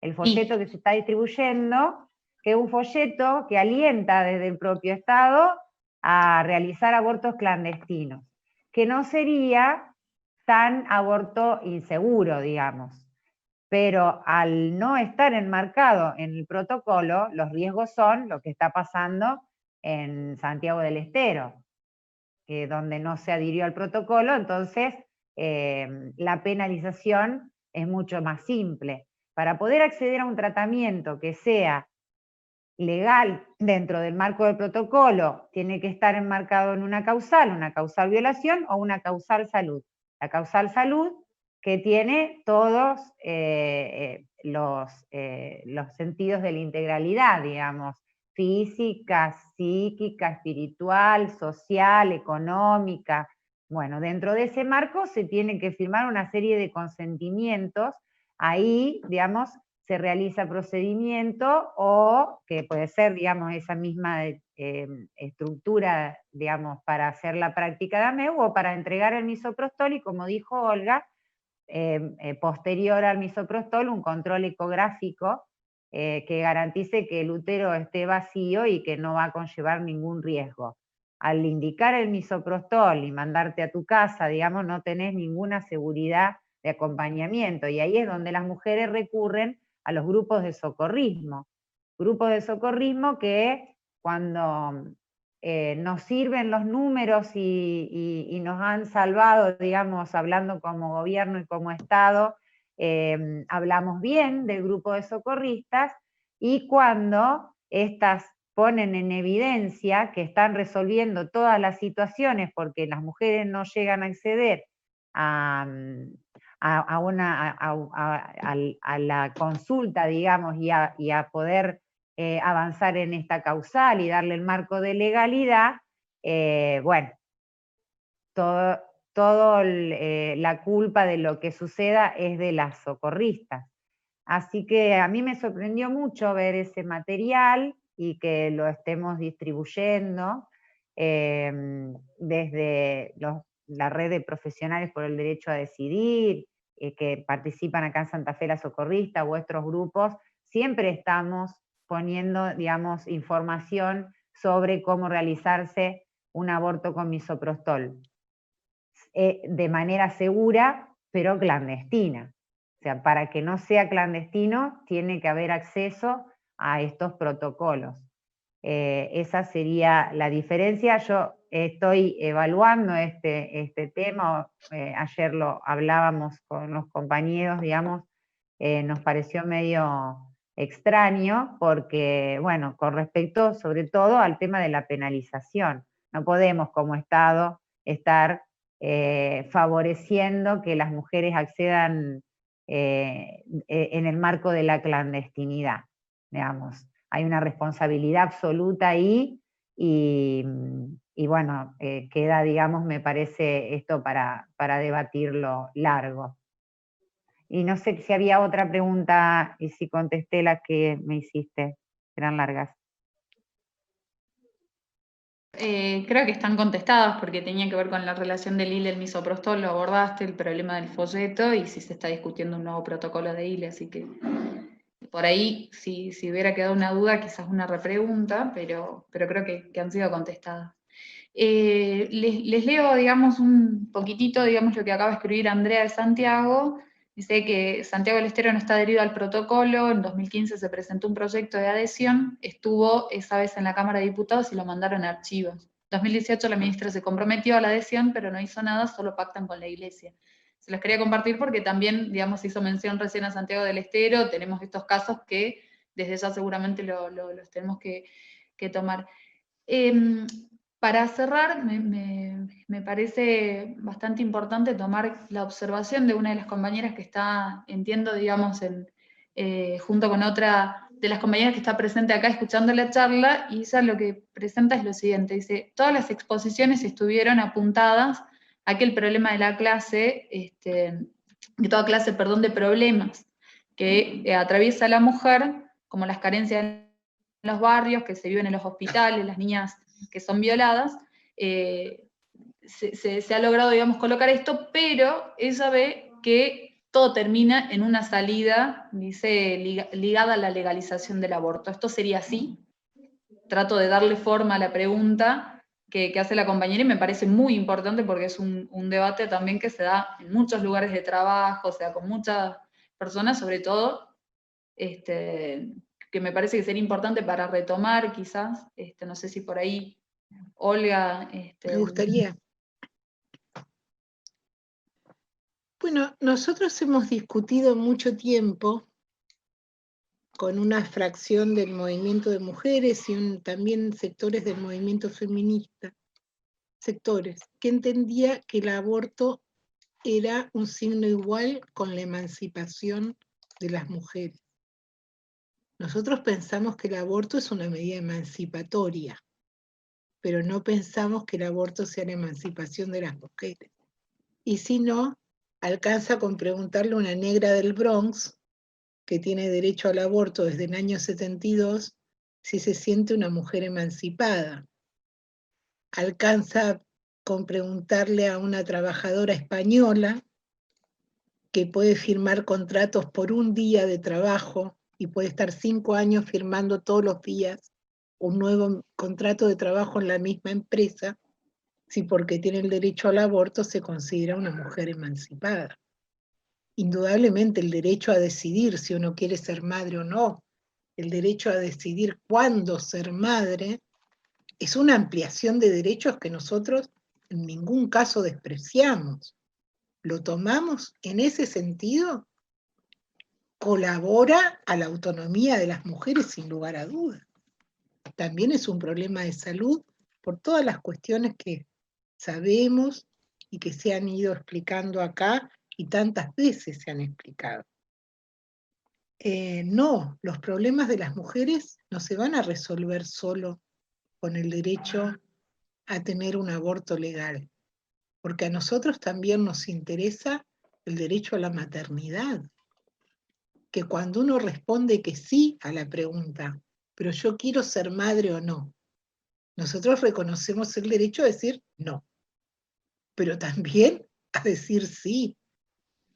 el folleto que se está distribuyendo, que es un folleto que alienta desde el propio Estado a realizar abortos clandestinos, que no sería tan aborto inseguro, digamos, pero al no estar enmarcado en el protocolo, los riesgos son lo que está pasando en Santiago del Estero, donde no se adhirió al protocolo, entonces la penalización es mucho más simple. Para poder acceder a un tratamiento que sea legal dentro del marco del protocolo, tiene que estar enmarcado en una causal violación o una causal salud. La causal salud, que tiene todos los sentidos de la integralidad, digamos, física, psíquica, espiritual, social, económica. Bueno, dentro de ese marco se tiene que firmar una serie de consentimientos. Ahí, digamos, se realiza procedimiento, o que puede ser, digamos, esa misma estructura, digamos, para hacer la práctica de AMEU o para entregar el misoprostol, y como dijo Olga, posterior al misoprostol, un control ecográfico que garantice que el útero esté vacío y que no va a conllevar ningún riesgo. Al indicar el misoprostol y mandarte a tu casa, digamos, no tenés ninguna seguridad de acompañamiento, y ahí es donde las mujeres recurren a los grupos de socorrismo. Grupos de socorrismo que cuando nos sirven los números y nos han salvado, digamos, hablando como gobierno y como Estado, hablamos bien del grupo de socorristas, y cuando estas ponen en evidencia que están resolviendo todas las situaciones porque las mujeres no llegan a acceder a a la consulta, digamos, y a poder avanzar en esta causal y darle el marco de legalidad, bueno, todo la culpa de lo que suceda es de las socorristas. Así que a mí me sorprendió mucho ver ese material y que lo estemos distribuyendo desde la red de profesionales por el derecho a decidir, que participan acá en Santa Fe la Socorrista, vuestros grupos, siempre estamos poniendo, digamos, información sobre cómo realizarse un aborto con misoprostol, de manera segura, pero clandestina. O sea, para que no sea clandestino, tiene que haber acceso a estos protocolos. Esa sería la diferencia. Yo estoy evaluando este tema, ayer lo hablábamos con los compañeros, digamos, nos pareció medio extraño porque, bueno, con respecto sobre todo al tema de la penalización, no podemos como Estado estar favoreciendo que las mujeres accedan en el marco de la clandestinidad, digamos. Hay una responsabilidad absoluta ahí y bueno, queda, digamos, me parece esto para debatirlo largo. Y no sé si había otra pregunta y si contesté las que me hiciste, eran largas. Creo que están contestadas porque tenían que ver con la relación del ILE y el misoprostol, lo abordaste, el problema del folleto y si se está discutiendo un nuevo protocolo de ILE, así que por ahí, si hubiera quedado una duda, quizás una repregunta, pero creo que han sido contestadas. Les leo, digamos, un poquitito, digamos, lo que acaba de escribir Andrea de Santiago. Dice que Santiago del Estero no está adherido al protocolo, en 2015 se presentó un proyecto de adhesión, estuvo esa vez en la Cámara de Diputados y lo mandaron a archivos. En 2018 la ministra se comprometió a la adhesión, pero no hizo nada, solo pactan con la Iglesia. Se los quería compartir porque también, digamos, hizo mención recién a Santiago del Estero, tenemos estos casos que desde ya seguramente los tenemos que tomar. Para cerrar, me parece bastante importante tomar la observación de una de las compañeras que está, entiendo, digamos, junto con otra de las compañeras que está presente acá escuchando la charla, y ella lo que presenta es lo siguiente, dice, todas las exposiciones estuvieron apuntadas a que el problema de la clase, de toda clase, perdón, de problemas que atraviesa la mujer, como las carencias en los barrios, que se viven en los hospitales, las niñas que son violadas, se ha logrado, digamos, colocar esto, pero ella ve que todo termina en una salida, dice, ligada a la legalización del aborto. ¿Esto sería así? Trato de darle forma a la pregunta que hace la compañera y me parece muy importante porque es un debate también que se da en muchos lugares de trabajo, o sea, con muchas personas, sobre todo, que me parece que sería importante para retomar quizás, no sé si por ahí Olga... Me gustaría. Bueno, nosotros hemos discutido mucho tiempo con una fracción del movimiento de mujeres y también sectores del movimiento feminista, sectores, que entendía que el aborto era un signo igual con la emancipación de las mujeres. Nosotros pensamos que el aborto es una medida emancipatoria, pero no pensamos que el aborto sea la emancipación de las mujeres. Y si no, alcanza con preguntarle a una negra del Bronx, que tiene derecho al aborto desde el año 72, si se siente una mujer emancipada. Alcanza con preguntarle a una trabajadora española que puede firmar contratos por un día de trabajo y puede estar 5 años firmando todos los días un nuevo contrato de trabajo en la misma empresa, si porque tiene el derecho al aborto se considera una mujer emancipada. Indudablemente el derecho a decidir si uno quiere ser madre o no, el derecho a decidir cuándo ser madre, es una ampliación de derechos que nosotros en ningún caso despreciamos. Lo tomamos en ese sentido, colabora a la autonomía de las mujeres sin lugar a dudas. También es un problema de salud por todas las cuestiones que sabemos y que se han ido explicando acá y tantas veces se han explicado. No, los problemas de las mujeres no se van a resolver solo con el derecho a tener un aborto legal, porque a nosotros también nos interesa el derecho a la maternidad, que cuando uno responde que sí a la pregunta, pero yo quiero ser madre o no, nosotros reconocemos el derecho a decir no, pero también a decir sí.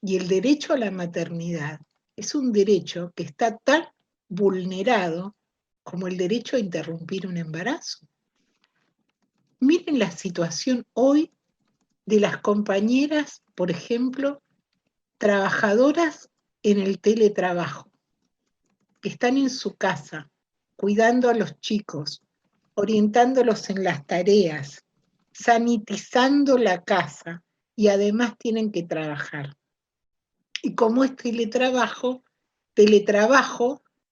Y el derecho a la maternidad es un derecho que está tan vulnerado como el derecho a interrumpir un embarazo. Miren la situación hoy de las compañeras, por ejemplo, trabajadoras en el teletrabajo, que están en su casa, cuidando a los chicos, orientándolos en las tareas, sanitizando la casa y además tienen que trabajar. Y como es teletrabajo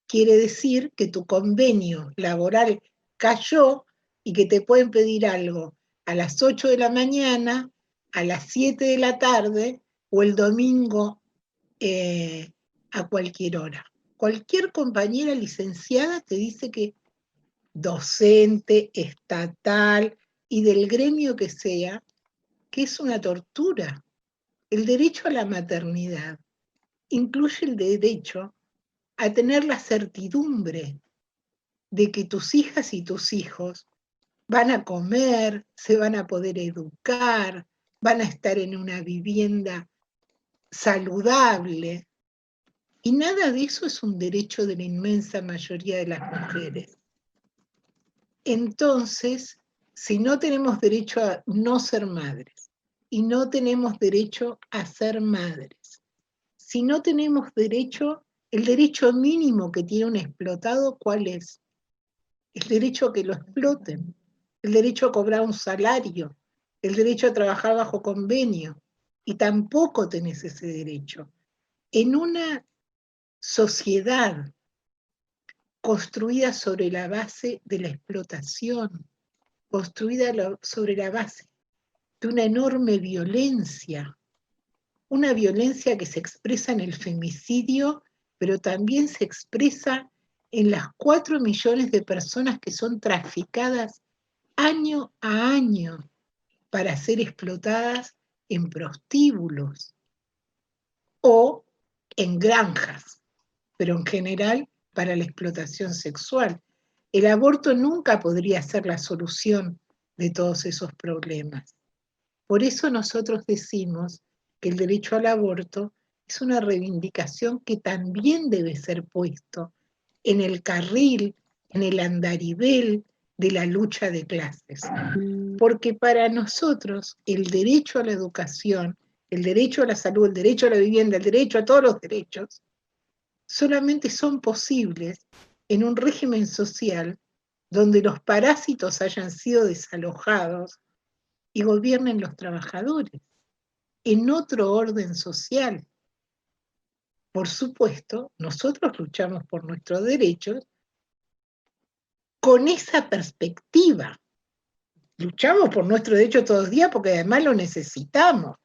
quiere decir que tu convenio laboral cayó y que te pueden pedir algo a las 8 de la mañana, a las 7 de la tarde o el domingo a cualquier hora. Cualquier compañera licenciada te dice que docente, estatal y del gremio que sea, que es una tortura. El derecho a la maternidad incluye el derecho a tener la certidumbre de que tus hijas y tus hijos van a comer, se van a poder educar, van a estar en una vivienda saludable. Y nada de eso es un derecho de la inmensa mayoría de las mujeres. Entonces, si no tenemos derecho a no ser madres y no tenemos derecho a ser madres, si no tenemos derecho, el derecho mínimo que tiene un explotado, ¿cuál es? El derecho a que lo exploten, el derecho a cobrar un salario, el derecho a trabajar bajo convenio, y tampoco tenés ese derecho. En una sociedad construida sobre la base de la explotación, construida sobre la base de una enorme violencia, una violencia que se expresa en el femicidio, pero también se expresa en las 4 millones de personas que son traficadas año a año para ser explotadas en prostíbulos o en granjas, pero en general para la explotación sexual. El aborto nunca podría ser la solución de todos esos problemas. Por eso nosotros decimos que el derecho al aborto es una reivindicación que también debe ser puesto en el carril, en el andarivel de la lucha de clases. Porque para nosotros el derecho a la educación, el derecho a la salud, el derecho a la vivienda, el derecho a todos los derechos, solamente son posibles en un régimen social donde los parásitos hayan sido desalojados y gobiernen los trabajadores, en otro orden social. Por supuesto, nosotros luchamos por nuestros derechos con esa perspectiva. Luchamos por nuestro derecho todos los días porque además lo necesitamos.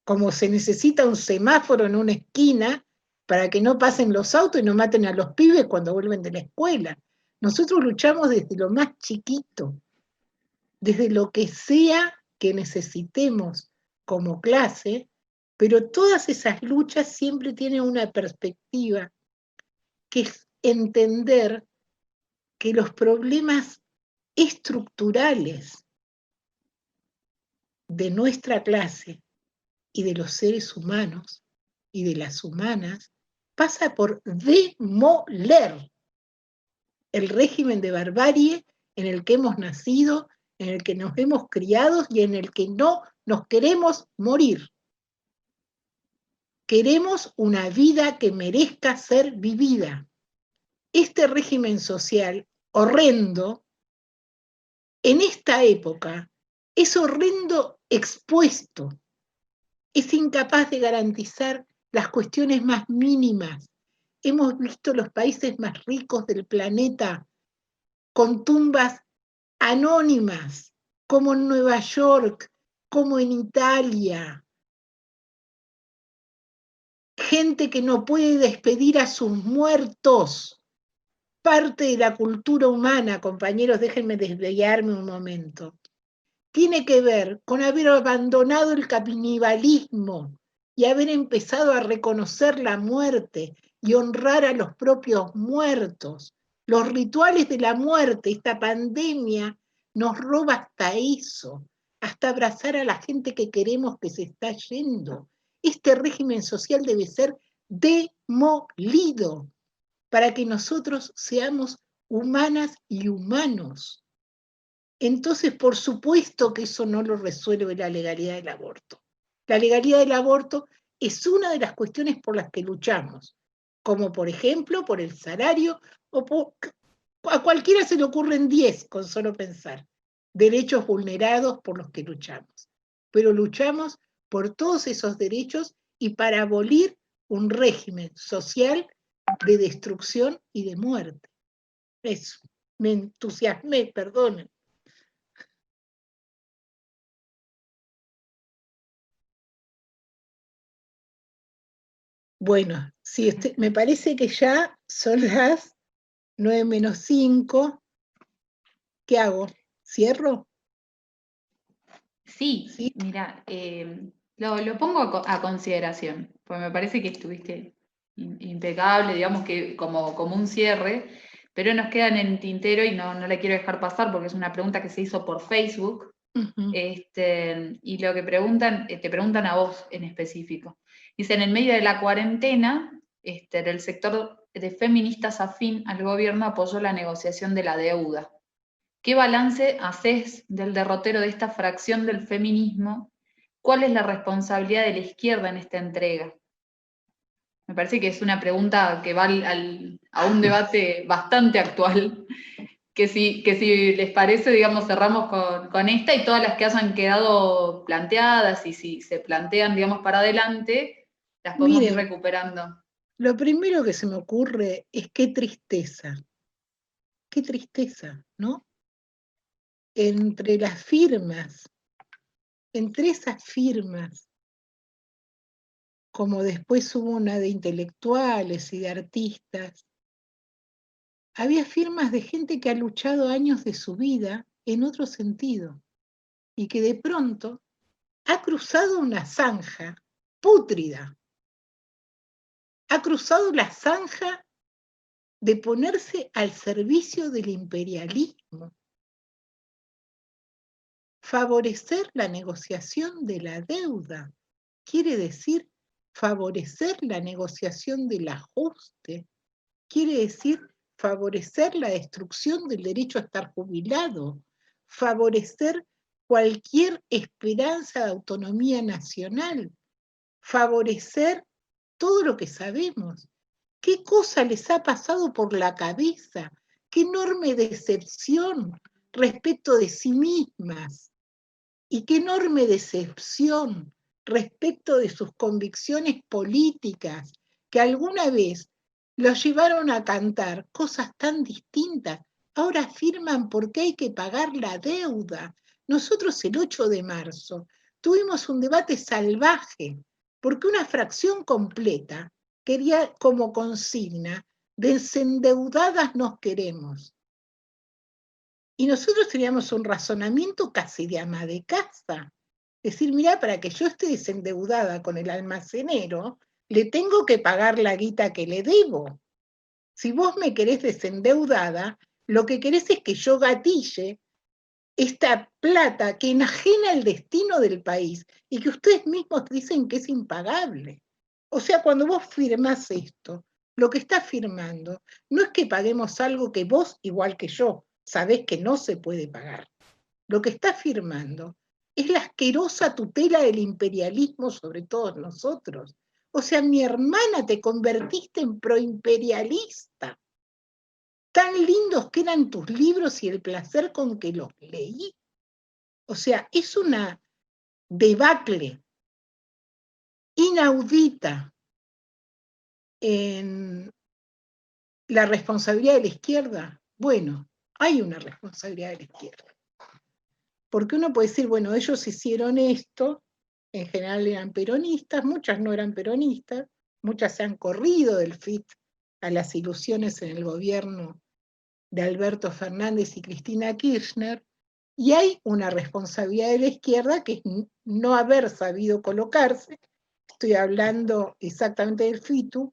Como se necesita un semáforo en una esquina para que no pasen los autos y no maten a los pibes cuando vuelven de la escuela. Nosotros luchamos desde lo más chiquito, desde lo que sea que necesitemos como clase, pero todas esas luchas siempre tienen una perspectiva, que es entender que los problemas estructurales de nuestra clase y de los seres humanos y de las humanas pasa por demoler el régimen de barbarie en el que hemos nacido, en el que nos hemos criado y en el que no nos queremos morir. Queremos una vida que merezca ser vivida. Este régimen social horrendo, en esta época, es horrendo expuesto. Es incapaz de garantizar las cuestiones más mínimas. Hemos visto los países más ricos del planeta con tumbas anónimas, como en Nueva York, como en Italia, gente que no puede despedir a sus muertos. Parte de la cultura humana, compañeros, déjenme desviarme un momento. Tiene que ver con haber abandonado el canibalismo y haber empezado a reconocer la muerte y honrar a los propios muertos. Los rituales de la muerte, esta pandemia nos roba hasta eso, hasta abrazar a la gente que queremos que se está yendo. Este régimen social debe ser demolido para que nosotros seamos humanas y humanos. Entonces, por supuesto que eso no lo resuelve la legalidad del aborto. La legalidad del aborto es una de las cuestiones por las que luchamos, como por ejemplo por el salario, a cualquiera se le ocurren 10 con solo pensar, derechos vulnerados por los que luchamos. Pero luchamos por todos esos derechos y para abolir un régimen social de destrucción y de muerte. Eso, me entusiasmé, perdonen. Bueno, sí, me parece que ya son las 9:05. ¿Qué hago? ¿Cierro? Sí, ¿Sí? mira, lo pongo a consideración, porque me parece que estuviste impecable, digamos que como un cierre, pero nos quedan en tintero y no la quiero dejar pasar porque es una pregunta que se hizo por Facebook. Y lo que te preguntan a vos en específico. Dicen, en medio de la cuarentena, el sector de feministas afín al gobierno apoyó la negociación de la deuda. ¿Qué balance haces del derrotero de esta fracción del feminismo? ¿Cuál es la responsabilidad de la izquierda en esta entrega? Me parece que es una pregunta que va a un debate bastante actual. Que si les parece, digamos, cerramos con esta y todas las que hayan quedado planteadas y si se plantean, digamos, para adelante, las podemos ir recuperando. Lo primero que se me ocurre es qué tristeza, ¿no? Entre las firmas, entre esas firmas, como después hubo una de intelectuales y de artistas, había firmas de gente que ha luchado años de su vida en otro sentido y que de pronto ha cruzado una zanja pútrida, ha cruzado la zanja de ponerse al servicio del imperialismo, favorecer la negociación de la deuda, quiere decir favorecer la negociación del ajuste, quiere decir favorecer la destrucción del derecho a estar jubilado, favorecer cualquier esperanza de autonomía nacional, favorecer todo lo que sabemos. ¿Qué cosa les ha pasado por la cabeza? ¿Qué enorme decepción respecto de sí mismas? ¿Y qué enorme decepción respecto de sus convicciones políticas que alguna vez los llevaron a cantar cosas tan distintas? Ahora afirman por qué hay que pagar la deuda. Nosotros el 8 de marzo tuvimos un debate salvaje porque una fracción completa quería como consigna, desendeudadas nos queremos. Y nosotros teníamos un razonamiento casi de ama de casa. Decir, mira, para que yo esté desendeudada con el almacenero, le tengo que pagar la guita que le debo. Si vos me querés desendeudada, lo que querés es que yo gatille esta plata que enajena el destino del país y que ustedes mismos dicen que es impagable. O sea, cuando vos firmás esto, lo que estás firmando no es que paguemos algo que vos, igual que yo, sabés que no se puede pagar. Lo que estás firmando es la asquerosa tutela del imperialismo sobre todos nosotros. O sea, mi hermana, te convertiste en proimperialista. Tan lindos que eran tus libros y el placer con que los leí. O sea, es una debacle inaudita en la responsabilidad de la izquierda. Bueno, hay una responsabilidad de la izquierda. Porque uno puede decir, bueno, ellos hicieron esto, en general eran peronistas, muchas no eran peronistas, muchas se han corrido del FIT a las ilusiones en el gobierno de Alberto Fernández y Cristina Kirchner, y hay una responsabilidad de la izquierda que es no haber sabido colocarse, estoy hablando exactamente del FITU,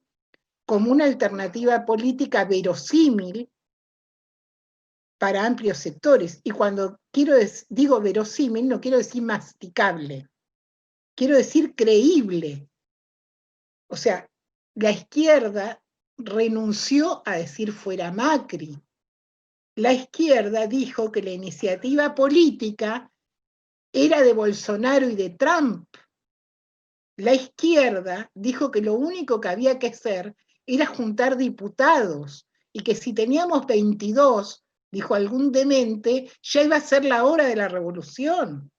como una alternativa política verosímil para amplios sectores. Y cuando digo verosímil, no quiero decir masticable, quiero decir creíble. O sea, la izquierda renunció a decir fuera Macri. La izquierda dijo que la iniciativa política era de Bolsonaro y de Trump. La izquierda dijo que lo único que había que hacer era juntar diputados y que si teníamos 22, dijo algún demente, ya iba a ser la hora de la revolución.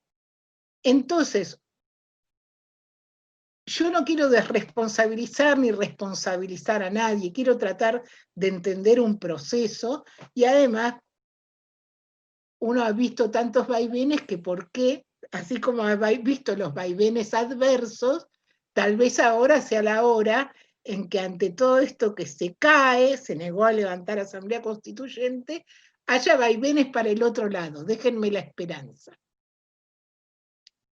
Entonces, yo no quiero desresponsabilizar ni responsabilizar a nadie, quiero tratar de entender un proceso y además uno ha visto tantos vaivenes que por qué, así como ha visto los vaivenes adversos, tal vez ahora sea la hora en que ante todo esto que se cae, se negó a levantar Asamblea Constituyente, haya vaivenes para el otro lado, déjenme la esperanza.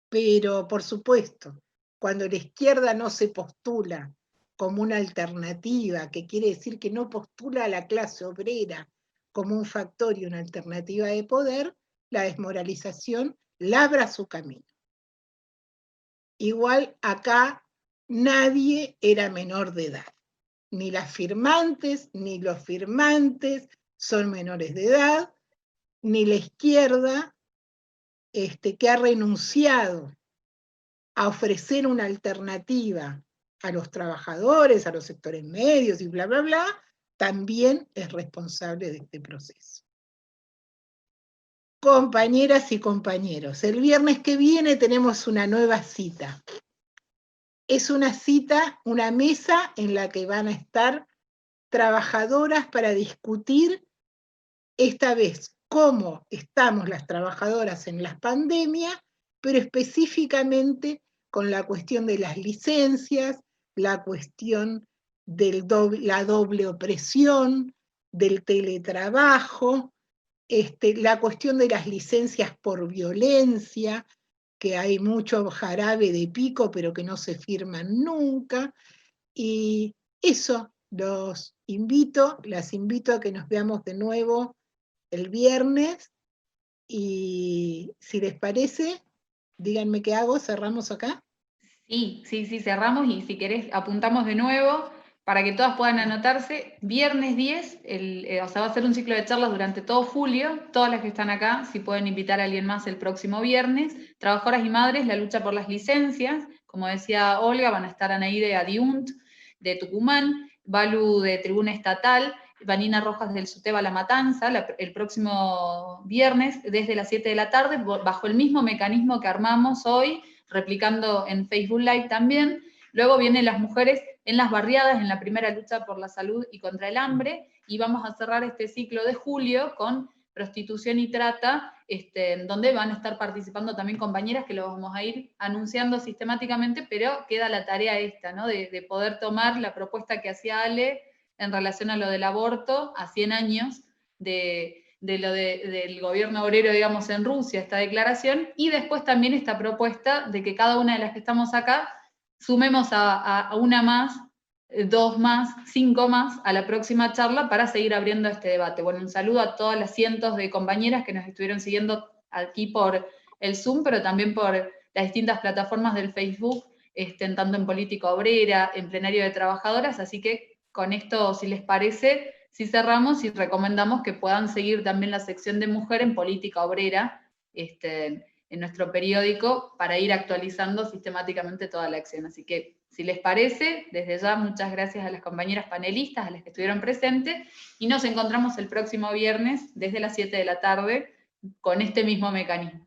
Pero, por supuesto, cuando la izquierda no se postula como una alternativa, que quiere decir que no postula a la clase obrera como un factor y una alternativa de poder, la desmoralización labra su camino. Igual acá nadie era menor de edad. Ni las firmantes, ni los firmantes son menores de edad, ni la izquierda que ha renunciado a ofrecer una alternativa a los trabajadores, a los sectores medios y bla, bla, bla, también es responsable de este proceso. Compañeras y compañeros, el viernes que viene tenemos una nueva cita. Es una cita, una mesa en la que van a estar trabajadoras para discutir esta vez cómo estamos las trabajadoras en la pandemia, pero específicamente con la cuestión de las licencias, la cuestión de la doble opresión, del teletrabajo, la cuestión de las licencias por violencia, que hay mucho jarabe de pico, pero que no se firman nunca, y eso las invito a que nos veamos de nuevo el viernes, y si les parece, díganme qué hago, cerramos acá. Sí, cerramos y si querés apuntamos de nuevo para que todas puedan anotarse. Viernes 10, o sea, va a ser un ciclo de charlas durante todo julio, todas las que están acá, si pueden invitar a alguien más el próximo viernes. Trabajadoras y madres, la lucha por las licencias, como decía Olga, van a estar Anaíde Adiunt de Tucumán, Balu de Tribuna Estatal, Vanina Rojas del SUTEBA La Matanza, el próximo viernes desde las 7 de la tarde, bajo el mismo mecanismo que armamos hoy, replicando en Facebook Live también. Luego vienen las mujeres en las barriadas, en la primera lucha por la salud y contra el hambre, y vamos a cerrar este ciclo de julio con prostitución y trata, donde van a estar participando también compañeras que lo vamos a ir anunciando sistemáticamente, pero queda la tarea esta, ¿no? De poder tomar la propuesta que hacía Ale en relación a lo del aborto, a 100 años del gobierno obrero, digamos, en Rusia, esta declaración, y después también esta propuesta de que cada una de las que estamos acá sumemos a una más, 2 más, 5 más a la próxima charla para seguir abriendo este debate. Bueno, un saludo a todas las cientos de compañeras que nos estuvieron siguiendo aquí por el Zoom, pero también por las distintas plataformas del Facebook, tanto en Política Obrera, en Plenario de Trabajadoras, así que con esto, si les parece, sí cerramos y recomendamos que puedan seguir también la sección de mujer en Política Obrera, en nuestro periódico, para ir actualizando sistemáticamente toda la acción. Así que, si les parece, desde ya muchas gracias a las compañeras panelistas, a las que estuvieron presentes, y nos encontramos el próximo viernes desde las 7 de la tarde con este mismo mecanismo.